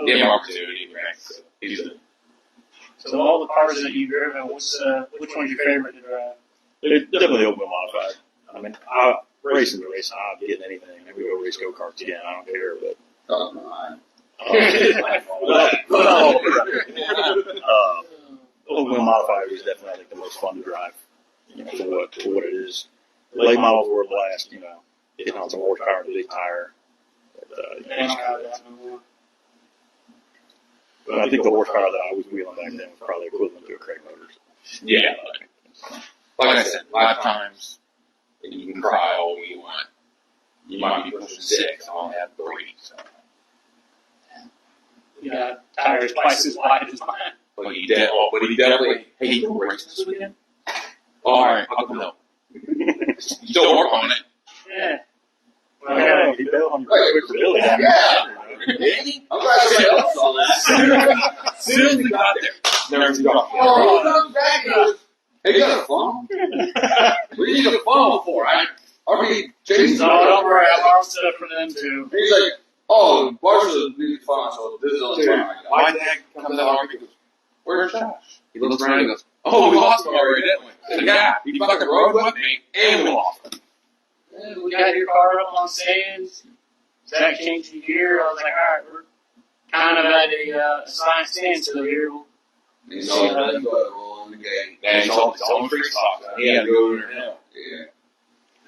Give him opportunity, right? So he's done. So all the cars that you've driven, which one's your favorite to drive? It's definitely open wheel modified. I mean, racing to race, I'm getting anything. Maybe go race go-karts again. I don't care, but. Open wheel modified was definitely, I think, the most fun to drive. You know, for what it is. Late models were a blast. You know, getting on some horsepower and a big tire. But I think the horsepower that I was wheeling back then was probably equivalent to a Craig Motors. Yeah. Like I said, 5 times, and you can cry all you want. You might be pushing 6. I only have 3. So. You got tires twice as wide as mine. But he definitely. Hey, you going to race this weekend? All right, I'll come help. You don't work on it. Yeah. Well, he bailed on quick for Billy. Yeah. I'm glad somebody else saw that. As soon as we got there, never got Oh, he comes back and goes, hey, you got a phone? What do you need a phone for? I mean, Jason's No, don't worry. I borrowed stuff from them too. He's like, oh, Marshall needs a phone, so this is on the phone. My dad comes out and goes, where's Josh? He looks around and goes, oh, we lost him already, didn't we? I said, yeah, he fucking rode with me, and we lost him. Yeah, we got your car up on stands. Zach changed the gear. I was like, all right, we're kind of at a assigned standstill here. He's all done, but roll in the gate. And he's on free stock. He had to go over there now. Yeah.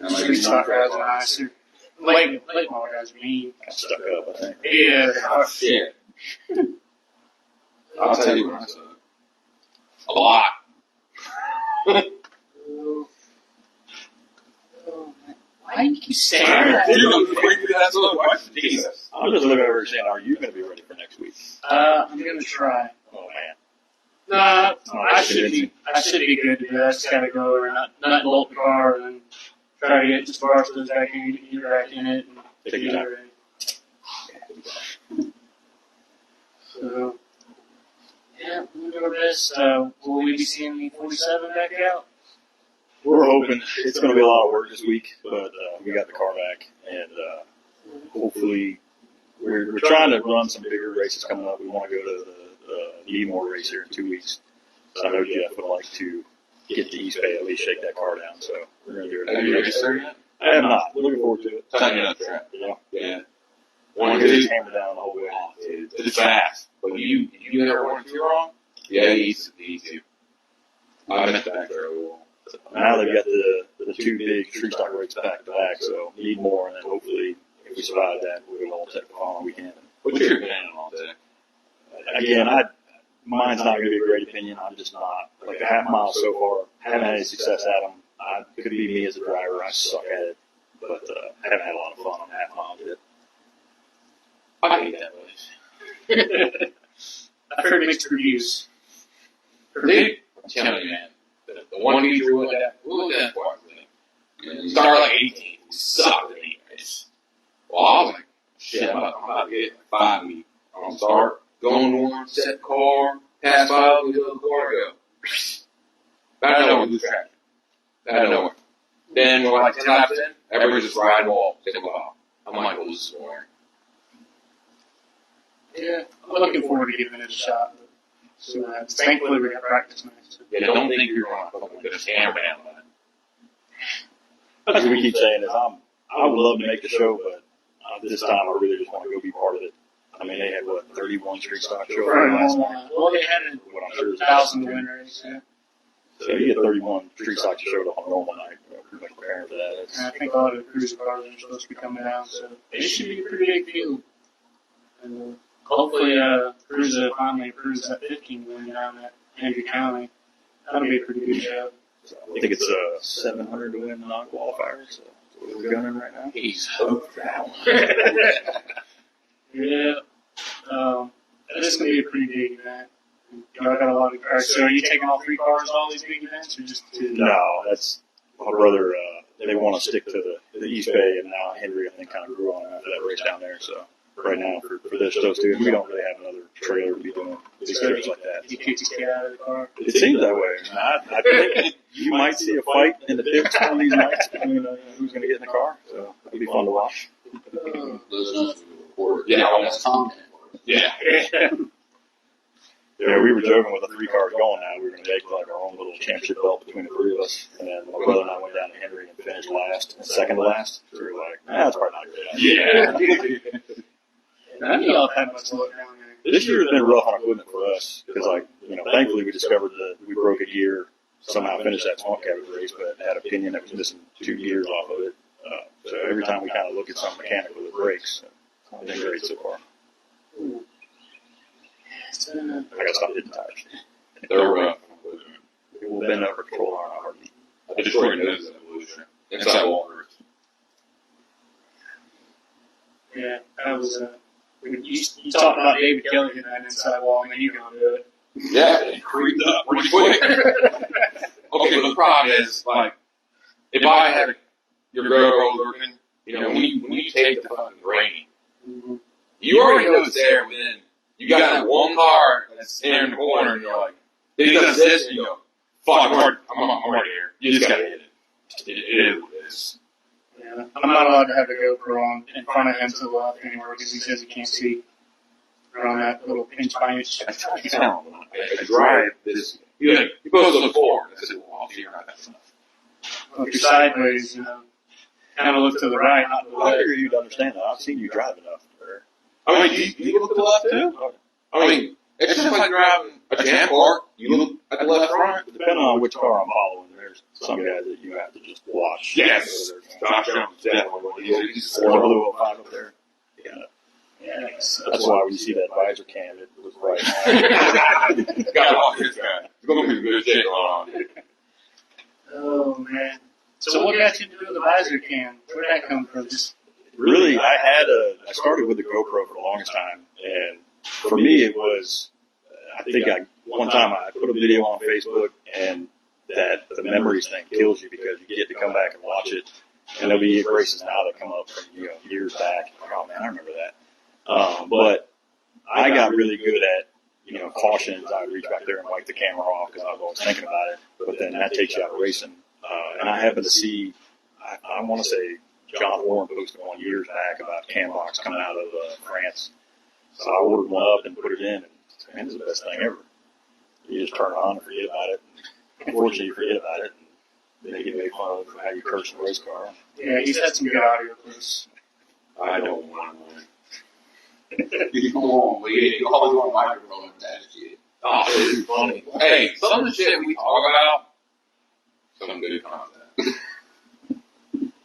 I'm Street stock guys are nicer. Late model guys are mean. I stuck up, I think. Yeah. Oh, shit. I'll tell you what I said. A lot. Why do you keep saying that? That's what the question. Jesus. I'm just looking over and saying, are you going to be ready for next week? I'm gonna try. Oh, man. Nah, I should be good to do. I just gotta go over and not bolt the car and then try to get as far as I can get back in it and Take your get time. ready. So, yeah, we'll do our best. Will we be seeing the 47 back out? We're hoping it's going to be a lot of work this week, but we got the car back, and hopefully we're trying to run some bigger races coming up. We want to go to the Eastmore race here in 2 weeks. So I know Jeff would like to get to Eastbay, at least shake that car down. So we're going to do it. Have you registered yet? I am not. Looking forward to it. Signing up for it. Yeah. Yeah. One One, to two. hammer down the whole way. Oh, dude, it's fast. But you ever 1 or 2 wrong? Yeah, he's too. I missed back there a little. Now they've got the 2 big street stock races back to back, so need more, and then hopefully if we survive that, we'll all take the following weekend. What's your opinion on that? Again, mine's not going to be a great opinion. I'm just not. Like the half mile so far, haven't had any success at them. Could be me as a driver. I suck at it, but haven't had a lot of fun on half mile yet. I hate that race. I've heard mixed reviews. Dude, I'm telling you, man. The one feature we looked at for everything. Started like 18. We sucked at anyways. Well, I was like, shit, I'm about to get like 5 weeks. I'm start going north, set the car, pass 5, we go to the car, go. Out of nowhere, we lose track. Out of nowhere. Then we're like 10 laps in, everybody's just riding wall. Wow. I'm like, well, this is boring. Yeah, I'm looking forward to giving it a shot. So, thankfully, we got practice nights. Yeah, don't think you're going to fucking get a hammer down on it. That's what we keep saying is I would love to make the show, but this time I really just want to go be part of it. I mean, they had, 31 street stock show last night. Well, they had What I'm sure is 1,000 win race. Yeah. So you get 31 street stock that showed up on a normal night. Pretty much preparing for that. And I think a lot of the Crusa cars are supposed to be coming out, so it should be a pretty big field. And hopefully, Crusa finally approves that 15 win down at Andrew County. That'll be a pretty good show. I think it's 700 to win non-qualifier. So that's what we're gunning right now. He's hooked for that one. Yeah. This is going to be a pretty big event. Y'all got a lot of cars. So are you taking all 3 cars to all these big events, or just 2? No, that's my brother. They want to stick to the East Bay, and now Henry, I think, kind of grew on him after that race down there. So right now for this stuff too. We don't really have another trailer to be doing big trips like that. You kicked his kid out of the car. It seems that way. I think you might see a fight in the pits one of these nights between who's going to get in the car. So it'll be fun to watch. Yeah, That's content. yeah. Yeah, we were joking with the 3 cars going now. We were going to make like our own little championship belt between the 3 of us. And then my brother and I went down to Henry and finished last, second to last. So we were like, that's probably not a great idea. None of y'all have had much luck down there. This year has been rough on equipment for us because, like, thankfully we discovered that we broke a gear, somehow finished that swamp cabin race, but had a pinion that was missing 2 gears off of it. So every time we kind of look at something mechanical, it breaks. It's been great so far. I got to stop hitting tires. They're rough. We'll bend over control on our heartbeat. Detroit knows that evolution. Inside Walker. Yeah, that was. You talked about David Kelly hitting that inside wall, and then you gonna do it. Yeah, it creeped up pretty quick. Okay, but the problem is, like, if I had your GoPro working, when you take the fucking rain, you already know it's there within. You got that one car that's in the corner, and you're like, then he does this, and you go, fuck, I'm already here. You just gotta hit it. It is what it is. Yeah, I'm not allowed to have the GoPro on in front of him to the left anymore because he says he can't see around that little inch by inch. I drive this. You supposed to look forward. I said, well, I'll figure out that stuff. Well, if you're sideways, kind of look to the right, not to the I left. figure you'd understand that. I've seen you drive enough. I mean, do you look to the left too? I mean, it's just like driving a Jam Kart. You look at the left front. Depending on which car I'm following, there's some guys that you have to just watch. Yes. Josh Jones, definitely. He's Or the blue 05 up there. Yeah, That's why when you see that visor cam, it was right. got all his guy. It's going to be a good shit going on. Oh, man. So what got you to do the visor cam? Where'd that come from? Just Really, I started with the GoPro for the longest time, and for me it was, one time I put a video on Facebook, and that the memories thing kills you because you get to come back and watch it, and there'll be races now that come up from years back. Oh man, I remember that. But I got really good at cautions. I would reach back there and wipe the camera off because I was always thinking about it. But then that takes you out of racing, and I happened to see, I want to say, John Warren posted one years back about cam box coming out of France. So I ordered one up and put it in, and man, it's the best thing ever. You just turn it on and forget about it. Unfortunately, you forget about it, and they get made fun of for how you curse in a race car. yeah, he's had some good audio clips. I don't want one. You come on, you always want a microphone with that shit. Oh, it's funny. Hey, some of the shit we talk about, some good content.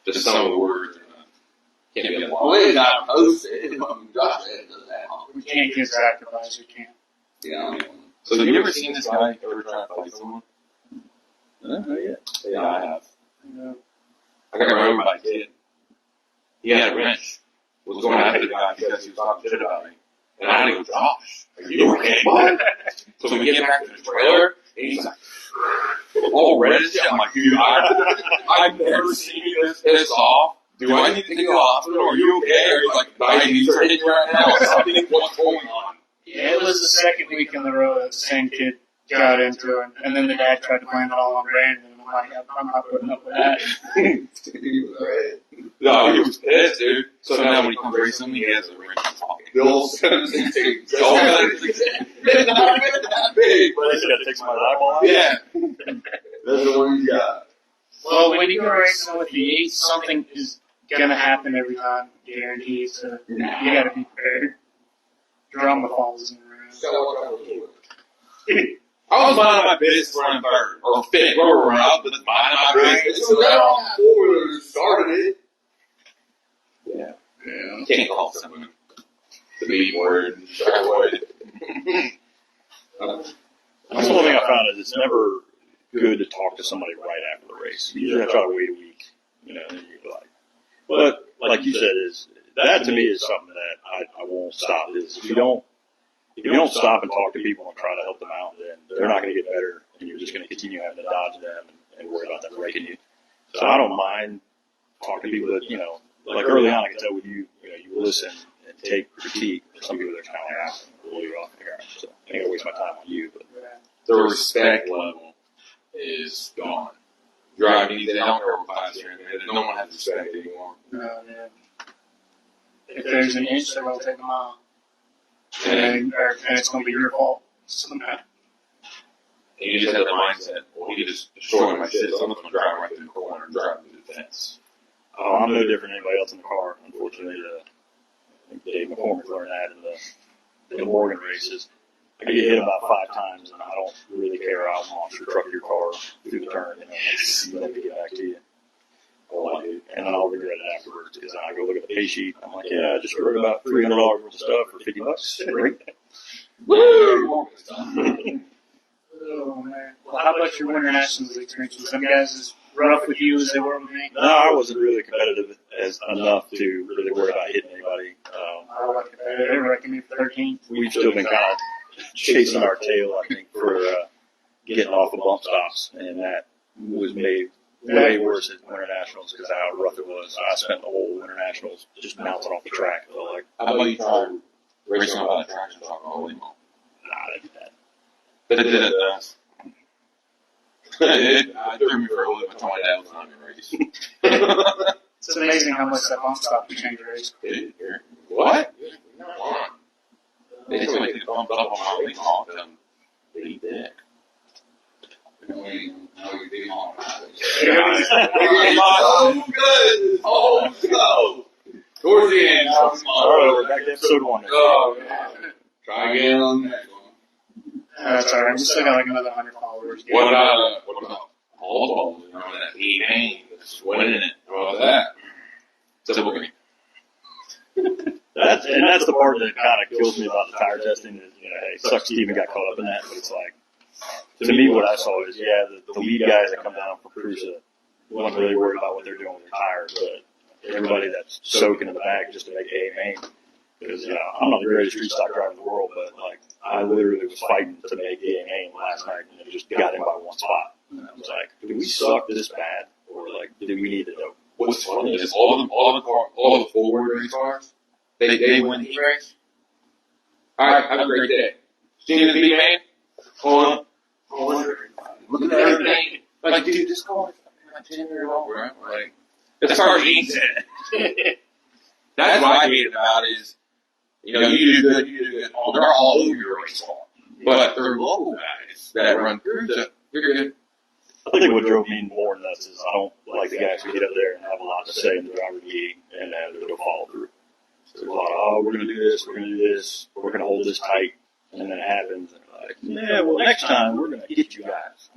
Just some of the words can't be Well, it's not posted. Josh said does that. We can't get Zach the visor cam. Yeah. So have you ever seen this guy ever try to fight someone? Not yet. Yeah, I have. Yeah. I can remember my kid. He had a wrench. Was going after the guy because he was talking shit about me. And I had to go, Josh, are you okay, bud? So we get back to the trailer, and he's like, all red as shit. I'm like, dude, I've never seen you this pissed off. Do I need to take you to the hospital? Are you okay? Are you like diabetes are hitting you right now? Or something? What's going on? Yeah, it was the second week in the row that the same kid got into it, and then the dad tried to blame it all on Brandon, and I'm like, I'm not putting up with that. No, he was pissed, dude. So now when he comes racing, he has a wrench in his pocket. Bill Simmons and take It's not even that big. Well, they got to take somebody's eyeball out? Yeah. That's the one you got. Well, when you go racing with the 8, something is going to happen every time, guaranteed, so you got to be prepared. Drama falls in the room. I was minding my business running third. Or fifth, where we're up, but minding my business. So that on that four-wheeler started it. Yeah. You can't call someone the B word and shy away. That's one thing I found is it's never good to talk to somebody right after the race. You usually try to wait a week, and you're like. But like you said, that to me is something that I won't stop. Is if you don't stop and talk to people and try to help them out, then they're not going to get better, and you're just going to continue having to dodge them and worry about them breaking you. So I don't mind talking to people that like early on I could tell with you, you listen and take critique. Some people are just kind of like, I'm blow you off here. So I ain't gonna waste my time on you. But The respect level is gone. Driving, they don't care what class you're in. No one has respect anymore. No, yeah. If there's an inch, they're going to take a mile. And it's going to be your fault somehow. And you just have the mindset, well, he just destroyed my shit, so I'm just going to drive right through the corner and drive through the fence. oh, I'm no different than anybody else in the car. Unfortunately, I think Dave McCormick learned that in the Morgan races. I get hit about 5 times, and I don't really care how monster truck your car through the turn. Let me get back to you. And then I'll regret it afterwards because I go look at the pay sheet. I'm like, yeah, I just wrote about $300 worth of stuff for $50. Great. Woo! Oh, man. Well, how about your Winter Nationals experience? Was some guys as rough with you as they were with me? No, I wasn't really competitive enough to really worry about hitting anybody. I like it. They reckon me 13th. We've still been kind of chasing our tail, I think, for getting off of bump stops, and that was made way worse at Winter Nationals because of how rough it was. I spent the whole Winter Nationals just bouncing off the track. So like, How about you try racing on that traction talk all day long? nah, I did that. But it did it does. It threw me for a loop. I told my dad was not in a race. It's amazing how much that bump stop can change a race. What? They just make it bump up on my wing off them. They dick. Oh, good. Oh, no. Towards the end. All right, we're back to episode 1. Oh, man. Try again on the next one. That's all right. We still got like another 100 followers. What about all balls? You know, that E-Main that's winning it. How about that? Simple green. That's the part that kind of kills me about the tire testing. Is, you know, hey, sucks Steven got caught up in that, but it's like, to me, what I saw is, yeah, the lead guys that come down from Crusa wasn't really worried about what they're doing with their tires, but everybody that's soaking in the back just to make A main. Because, you know, I'm not the greatest street stock driver in the world, but, like, I literally was fighting to make A main last night, and it just got in by 1 spot. And I was like, do we suck this bad? Or, like, do we need to know? What's funny is all the forward race cars, they win the race. All right, have a great day. Seen the B-Main? Hold on. Look at everything. Like, dude, this car is like 10 years old, right? Like, this car needs it. That's what I hate about it is, you know, you do good. Oh, they're all over your race car. But they're local guys that run through, so you're good. I think what drove me more nuts is I don't like the guys who get up there and have a lot to say in the driver's meeting and they'll follow through. So it's like, oh, we're going to do this, we're going to hold this tight, and then it happens. And they're like, yeah, well, next time we're going to hit you guys.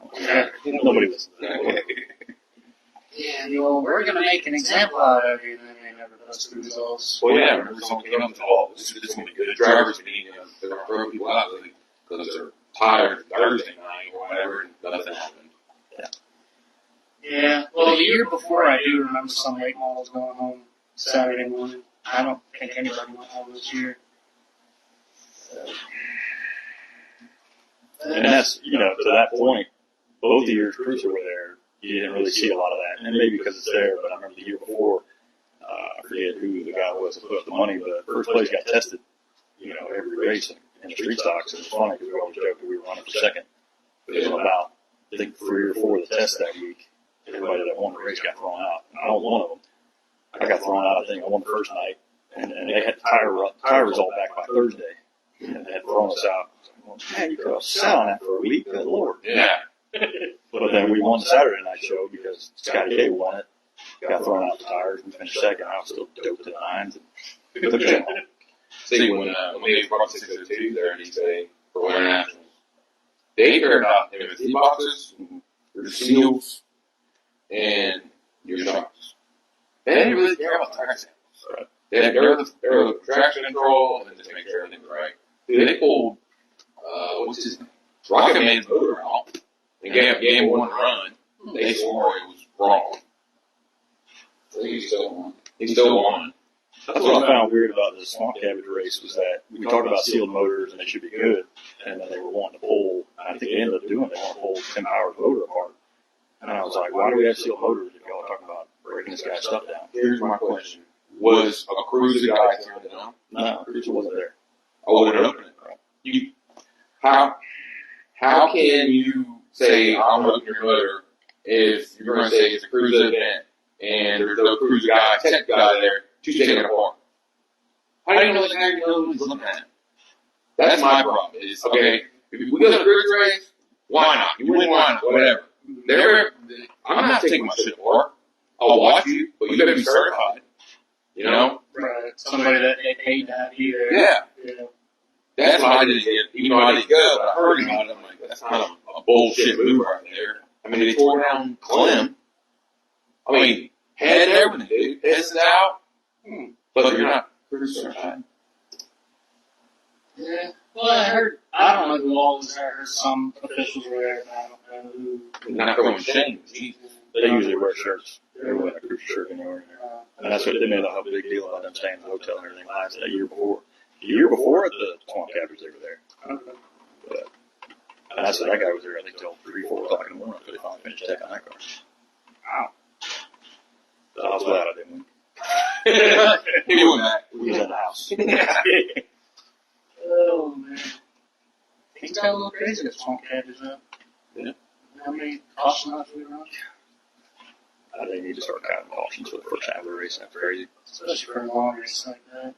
Nobody listens to that. Yeah, well, we're going to make an example out of you, and then they never post the results. Well, yeah, I remember someone came up and said, oh, this is going to be good. Drivers meeting, they're going to throw people out because they're tired Thursday night or whatever, and nothing happened. Yeah, well, the year before, I do remember some late models going home Saturday morning. I don't think anybody went home this year. And that's, you know, to that point, both years Crusa were there, you didn't really see a lot of that. And maybe because it's there, but I remember the year before, I forget who the guy was that put up the money, but first place got tested, you know, every race in the street stocks. It was funny because we always joked that we were running for second. But it was about, I think, 3 or 4 of the tests that week. Everybody that won the race got thrown out. I was one of them. I got thrown out, I think. I won the first night. And they had tire result back by Thursday. And they had thrown us out. Well, man, you could have sat on that for a week. Good Lord. Yeah. But then we won the Saturday night show because Scotty K won it. Got thrown out the tires and finished second. I was still doped to the nines. And took it home. See, when we brought 602 there in Eastbay for Winter Nationals, they cared about MFT boxes, your seals, and your shocks. They didn't really care about tire samples. Right. They were the traction control and just make sure everything was right. Dude, they pulled, what's his name? Rocket Man's motor out and gave game 1 run. They swore it was wrong. So he still won. He still won. That's what I found weird about the swamp cabbage race was that we talked about sealed motors and they should be good, and then they were wanting to pull. I think they ended up doing. They want to pull 10 hours motor apart, and I was like, why do we have sealed motors if y'all are talking about breaking this guy's stuff down? Here's my question: was a Crusa guy turned it on? No, Crusa wasn't there. I wouldn't open it. You, how can you say I'm opening your motor if you're going to say it's a Crusa event and there's no Crusa guy, tech guy there to take it apart? How do you know exactly what he's looking at? That's my problem. Is okay, if we go to a Crusa race, why not? You win, why not? Whatever. I'm not taking my shit apart. I'll watch you, but you better be certified. You know? Right. Somebody that they paid to have you there. Yeah. Yeah. That's why I didn't get, even though I didn't go, but I heard about it. I'm like, that's kind of a bullshit move right there. I mean, they tore down Clem. I mean, head and everything, dude. Pissed out. But you're not Crusa certified. Yeah. Well, I don't know who all was there. I heard some officials were there, but I don't know who. Not throwing shame. They usually wear shirts. They wear a Crusa shirt anywhere. And that's what they made a big deal about them staying in the hotel and everything last that year before. The year before, the Swamp Cabins, they were there. Okay. But, and that's what that guy was there, I think, till 3, 4 o'clock in the morning until they finally finished tech on that car. Wow. So I was glad I didn't win. He won that. We was in the house. Oh, man. Things got a little crazy at Swamp Cabins, though. Yeah. How many caution laps we run? I think you need to start counting cautions for the first half of the race. That's crazy. Especially for a long race like that.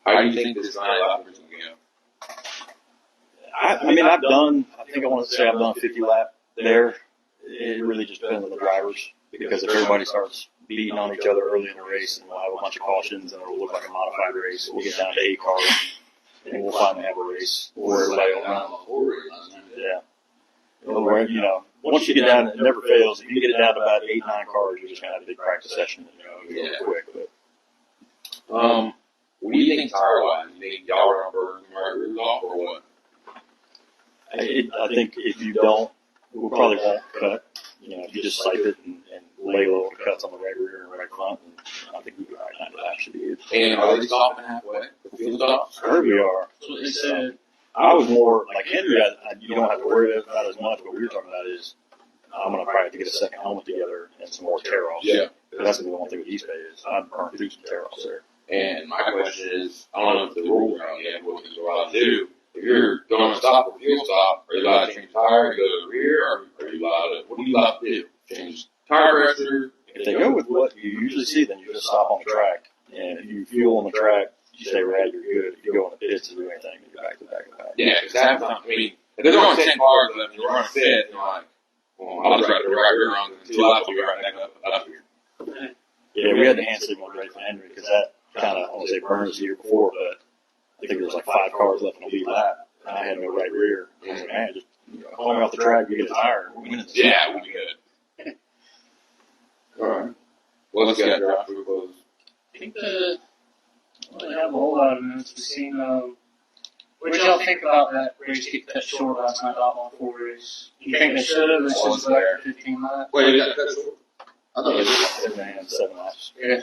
How do you think this 9 lap is going to go? I mean, I think I want to say I've done a 50 lap there. It really just depends on the drivers because if everybody starts beating on each other early in the race and we'll have a bunch of cautions and it'll look like a modified race, we'll get down to 8 cars and we'll finally have a race where everybody will run. Yeah. Well, you know, once you get down, it never fails. If you get it down to about 8, 9 cars, you're just going to have a big practice session. And, you know, go quick. But. What do you think tire-wise? Do you think y'all are going to burn right rears off or what? I think if you don't, we probably won't cut. You know, if you just swipe it and lay little cuts on the right rear and right front, and I think we'll be right now. That should be it. And are they stopping halfway? The fuel stops? I heard we are. That's what they said. I was more like Henry. You don't have to worry about as much. What we were talking about is I'm going to probably have to get a second helmet together and some more tear-offs. Yeah. That's the one thing with Eastbay is I've burned through some tear-offs there. And my question is, I don't know if the rules are out yet, what you're allowed to do. If you're going to stop for fuel stop, are you allowed to change tire, go to the rear, or are you allowed to, what are you allowed to do? Change tire pressure? If they go with what you usually see, then you just stop on the track. And if you fuel on the track, you stay right, you're good. If you go on the pits to do anything, you go back to the back of the back. Yeah, because that's not, I mean, if they're going 10 cars left and you're running fit, you're like, well, I'll just ride the right rear on, and 2 laps will be right back up here. Yeah, we had the hand signal ready for Henry because that kind of, I won't say burns the year before, but I think there was like 5 cars left in the lead lap, and I had no right rear. I was like, man, just haul me off the track, you get a tire. Yeah, we'll be good. All right. Well, let's get our after close. I think I don't have a whole lot of minutes. We've seen, what did y'all think about that race get cut short last night, Outlaw 4 race? You think they should have? They should have like 15 laps? Wait, you got cut short? I thought it was 7 laps. Yeah.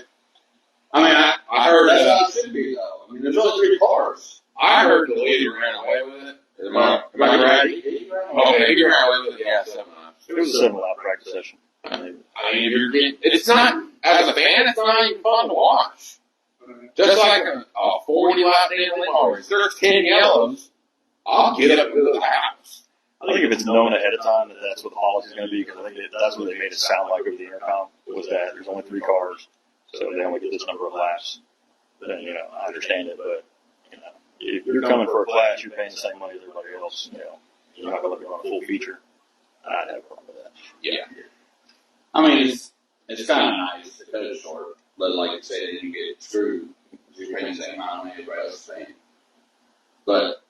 I mean, I heard that's that. how it should be, though. I mean, there's only 3 cars. I heard the lady ran away with it. Am I right? Okay, he ran away with it, yeah, 7 laps. It was a 7 lap practice session. I mean, if you're getting, it's not, as a fan, it's not even fun to watch. Just like a 40 lap day in the race. There's 10 yellows, I'll get up and go to the house. I think if it's known ahead of time that that's what the policy is going to be, because I think that's what they made it sound like over the intercom, was that there's only 3 cars, so they only get this number of laps. Then, you know, I understand it, but, you know, if you're coming for a class, you're paying the same money as everybody else, you know, you're not going to let me run a full feature. I'd have a problem with that. Yeah. I mean, it's kind of nice to cut it short, but like I said, you get screwed. You're paying the same amount of money everybody else is paying. But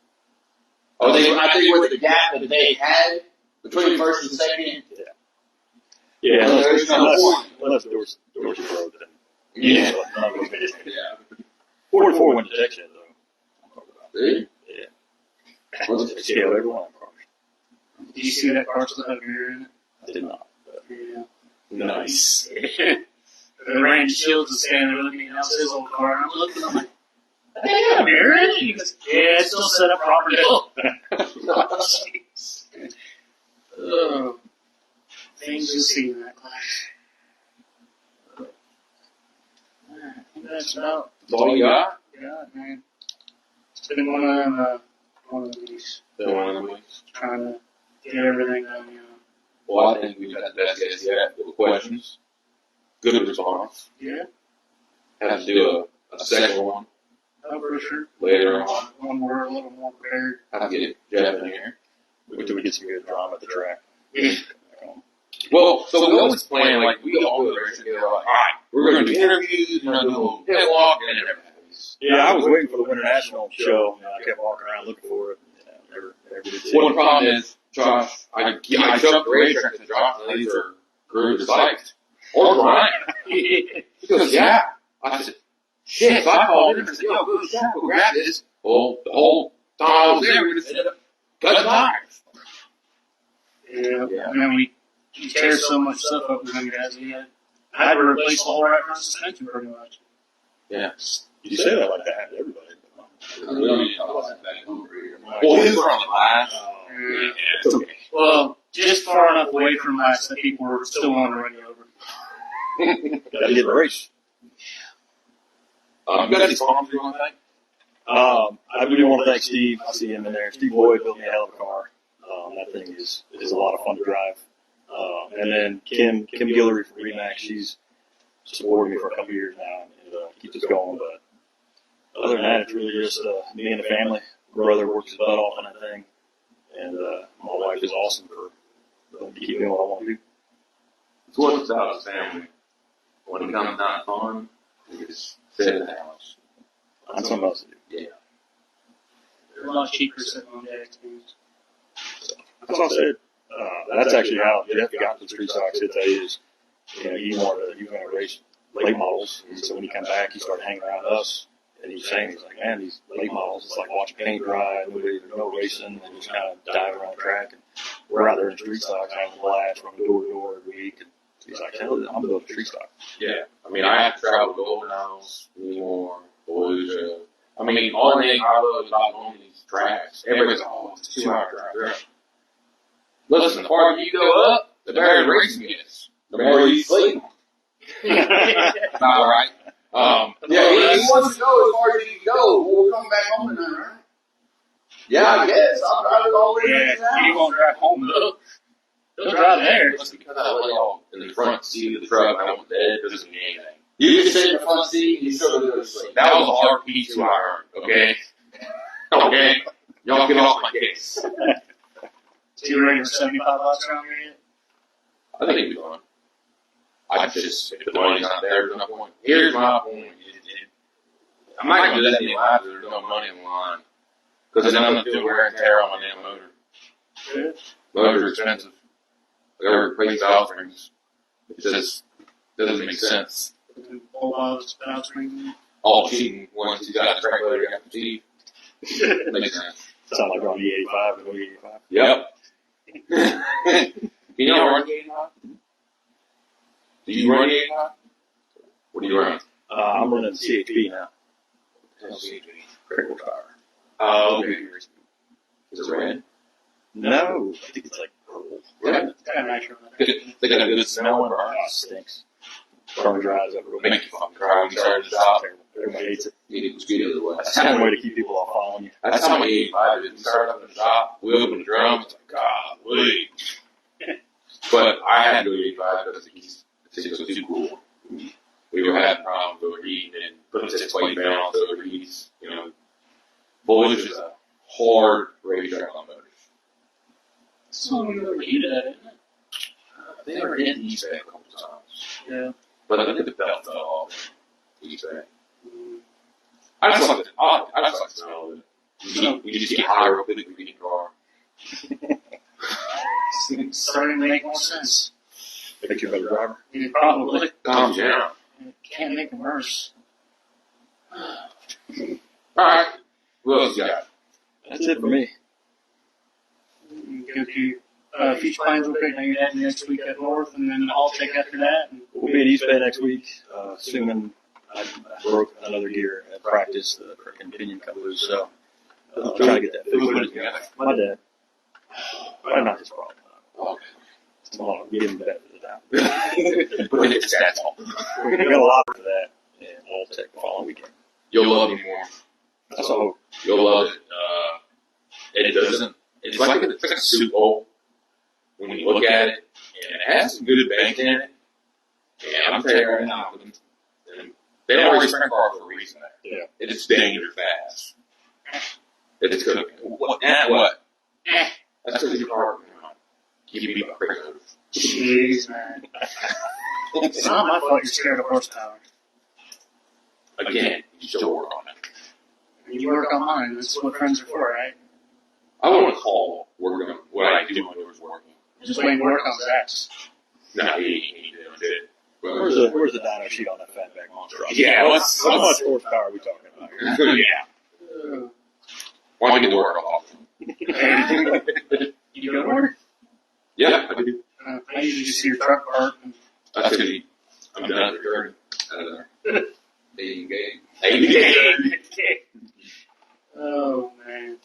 I think with the gap that they had between first and second, Yeah, there's no point. unless the doors are broke, then Yeah. none of those made it. Yeah. 44 went to tech shed, though. See? Yeah. They scaled every one of them cars. Did you see that car still had a mirror in it? I did not. Yeah. Nice. Randy Shields was standing there looking at me, and that was his old car, and I'm looking, I'm like, they got a mirror in it? He goes, yeah, it's still set up properly. Jeez. Things you see in that class. you got? Yeah, man. It's been one of these. Been one of them weeks. Trying to get everything done, Well, I think we've got the best guess yet with questions. Good response. Yeah. Have to do a second one Oh, for sure. later on. When we're a little more prepared. Have to get Jeff in here. Until we get some good drama at the track. Well, so we always plan, like, we all go to the race together, like, all right, we're going to do interviews, do a little pit walk, and everything. Yeah, I was waiting for the Winter National show, and I kept walking around looking for it. Never did see Well, it. the problem is, Josh, I showed up to the racetrack and Josh, these are groups psyched. Or Brian. He goes, yeah. I said, shit. So I called him and said, yo, go shop, go grab this. Well, the whole time I was there, we just ended up cutting tires. Yeah. I mean, we tear so much stuff up with them guys. I had to replace the whole right front suspension pretty much. Yeah. You say that like that to everybody. Well, his were on the last. Yeah. It's okay. Well, just far enough away from last that people were still on the running over. Gotta get the race. You got any songs you want to thank? I really want to thank Steve. I see him in there. Steve Boyd built me a hell of a car. That thing is a lot of fun to drive. And then Kim Guillory from Remax, she's supported me for a couple years now and keeps us going. But other than that, it's really just me and the family. My brother works his butt off on that thing, and my wife is awesome for letting me keep doing what I want to do. It's what it's about, family. When it comes down to fun, we just sit in the house. Find something else to do. Yeah. They're a lot cheaper sitting on deck. That's all I said. That's actually how Jeff got to Street Stocks. He wanted to race late models. And so when he came back, he started hanging around us. And he's saying, he's like, man, these late models, it's like watching paint dry. There's no racing. And just kind of dive around the track. And we're out there in Street Stocks having a blast, running door to door every week. And he's like, hell, I'm building Street Stock. Yeah. I mean, I have to travel to Golden House, Newmore, Volusia. I mean, all the thing I love about going to these tracks, everybody's like, oh, it's a 2-hour drive. Listen, the farther you go up, the better the racing gets. The more you sleep. Not right. Yeah, he wants to go as far as he can go. We'll come back home tonight, right? Yeah, I guess. I'll drive it all the way to Yeah, he won't drive home though. He'll drive there. It's because I lay all in the front seat of the truck and I went to bed. It doesn't mean anything. You can sit in the front seat and you still go to sleep. That was a hard P2 I earned, okay? Okay? Y'all get off my case. So you ready for 75 bucks around here yet? I think it'd be fun. I just, if the money's not there, there's no point. Here's my point. I'm not going to do that anymore after there's no money in the line. Because then I'm going to do wear and tear on my damn motor. Good. Motors are expensive. I got to replace valve springs. It just doesn't make sense. Whole lot of spout springs. All cheating once you got the track loader, you have to cheat. Makes sense. Sound like on the 85 and the 85. Yep. You know run the 85? Do you run the 85? What do you run? I'm running the CHP now. Craig horsepower. Oh, okay. Is it red? No, I think it's like purple. Yeah. It's got nitro in it. They got a good smell in Oh, it stinks. Car drives up real Make you fucking cry when you start to stop. Everybody hates it. It was good the other way. That's kind of a way to keep people off following you. That's how my 85 is. We started up in the shop, we opened the drum, it's like, golly. But I had to do 85 because it was too cool. We were having problems overheating and putting 6 weight balance overheats. You know, Bullish is a hard racetrack on motors. It's not really overheated at it, isn't it? They were in Eastbay a couple times. Yeah. But I think the belt fell off Eastbay. I just like the smell of it. You just get high real quick with your car. It's starting to make more sense. Make you a better driver. Yeah, probably. Calms down. Can't make it worse. Alright. What else you got? That's it for me. Go to future plans real quick. Now you're heading next week up north, and then I'll take after that. And We'll be at Eastbay next week, assuming I broke another gear at practice. The frickin' pinion cut loose, so I'll try to get that Who's putting it fixed. together? My dad. But not his problem. Okay. Hold on, give him the benefit of the doubt. Put it to stats. We're going to get a lot for that, and we'll take the following weekend. you'll love me more. That's a hope. You'll love it. It doesn't. It's like a soup bowl when you look at it, and it has some good bank in it. And I'm telling you right now, they don't always sprint car for a reason. Yeah. It's dangerous fast. It's cooking. What? What? That's because your car. You beat my brake. Jeez, man. It's not my fault you're scared of horsepower. Again, you still work on it. You work on mine. That's what friends are for, right? I wouldn't call work on what I do when it was working. Just waiting to work on Zach's. No, he did it. Where's the dyno sheet on that fatback monster? Yeah, how much horsepower are we talking about here? Yeah. Why don't we get to work off? You go to work? Yeah, I do. I usually just see your truck parked. That's good. I'm done at the journey. Oh, man.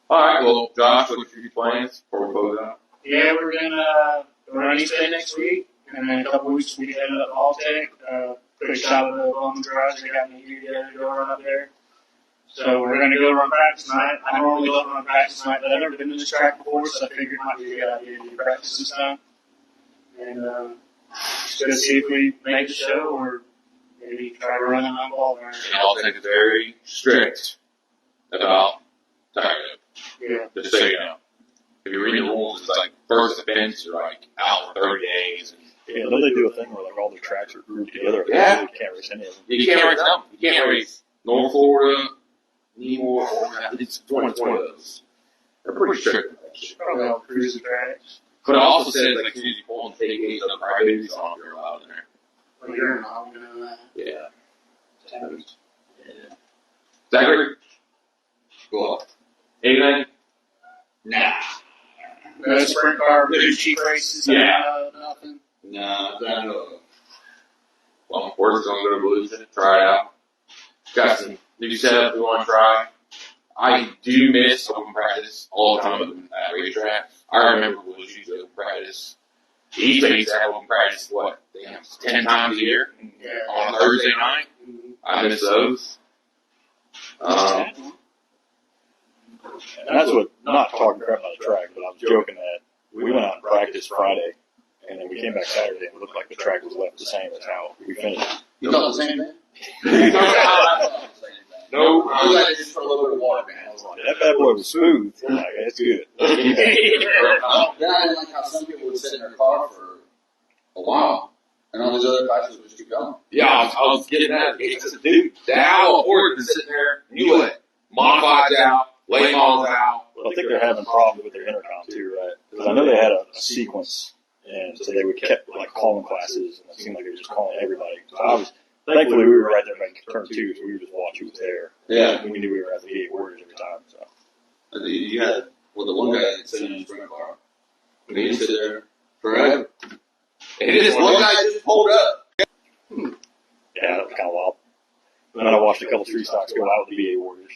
All right, well, Josh, what's your plans before we close out? Yeah, we're on Eastbay next week, and then in a couple of weeks we get headed up to Alltech. Put a shot at the on the garage. They got me here together to go run up there. So we're going to go run practice night. I normally don't run practice night, but I've never been to this track before, so I figured it might be a good idea to do practice this time. And just going to see if we make the show or maybe try to run on ball. And Alltech is very strict about time. Yeah. Just so you know. If you read the rules, it's like first offense, you're like out for 30 days. Yeah, don't they do a thing where like all the tracks are grouped together? Yeah. You can't race any of them. You can't race them. You can't race North Florida, Nemore, it's one of those. They're pretty strict. Probably all Crusa tracks. But it also says, like, as soon as you pull and take gates on the private babies off, you're allowed in there. Well, you're not going to know that. Yeah. Zachary? Cool. Anything? Nah. No sprint car, blue cheap races. Yeah. Nothing. Nah, I know. Well, we're just going to go to Blues and try it out. Got some new setup we want to try. I do miss open practice all the time at racetrack. I remember Blues used to open practice. Eastbay used to have open practice, 10 times a year Yeah. on Thursday night. I miss those. And that's what, not talking crap about the track, but I was joking that we went out and practiced Friday, and then we came back Saturday and it looked like the track was left the same as how we finished. You thought the same thing? No, I was like, just put a little bit of water behind. I was like, that bad boy was smooth. I'm like, that's good. Then I didn't like how some people would sit in their car for a while, and all these other classes would just keep going. Yeah, I was getting that. It's dude, the owl ordered to sit there, you let modifieds out, late models out. Well, I think they're having problems with their intercom too, right? Because I know they had a sequence, and so they would kept like calling classes, and it seemed like they were just calling everybody. So thankfully, we were right there making turn two, so we were just watching who was there. Yeah. We knew we were at the gate orders every time. So You had, well, the one guy that sat in his sprint car, and he sit there forever. It is One guy just pulled up. yeah, that was kind of wild. And then I watched a couple street stocks go out with the BA orders,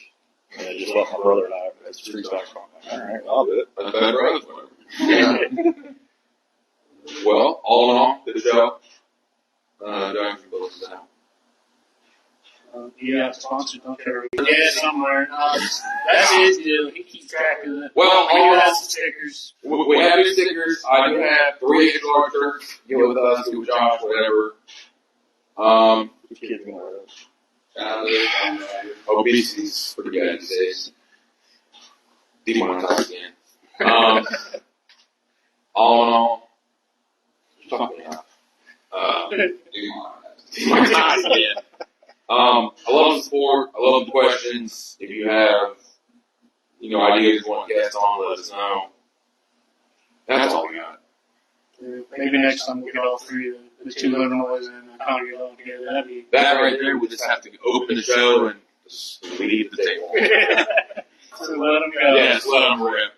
and I just left my brother and I at the street stocks. All right, I'll do it. That's better roads, whatever. Well, all in all, good show. Josh, you both out. Yeah, sponsored, don't care. Yeah, somewhere. That's his deal. He keeps track of it. Well, we all do in have all, some stickers. we have new stickers. I do have 3 extra large shirts. Get with us, get with Josh, whatever. These kids are going to wear those. Obesity's pretty bad these days. Demonetized again. All in all, fuck me up. Demonetized again. I love the support. I love the questions. If you have, ideas you want guests on, let us know. That's all we got. Maybe next time we'll get all three of the 2 Livernois and Connie all together. That'd be. That right there, we just have to open the show and just leave the table. So let them go. Yeah, just let them rip.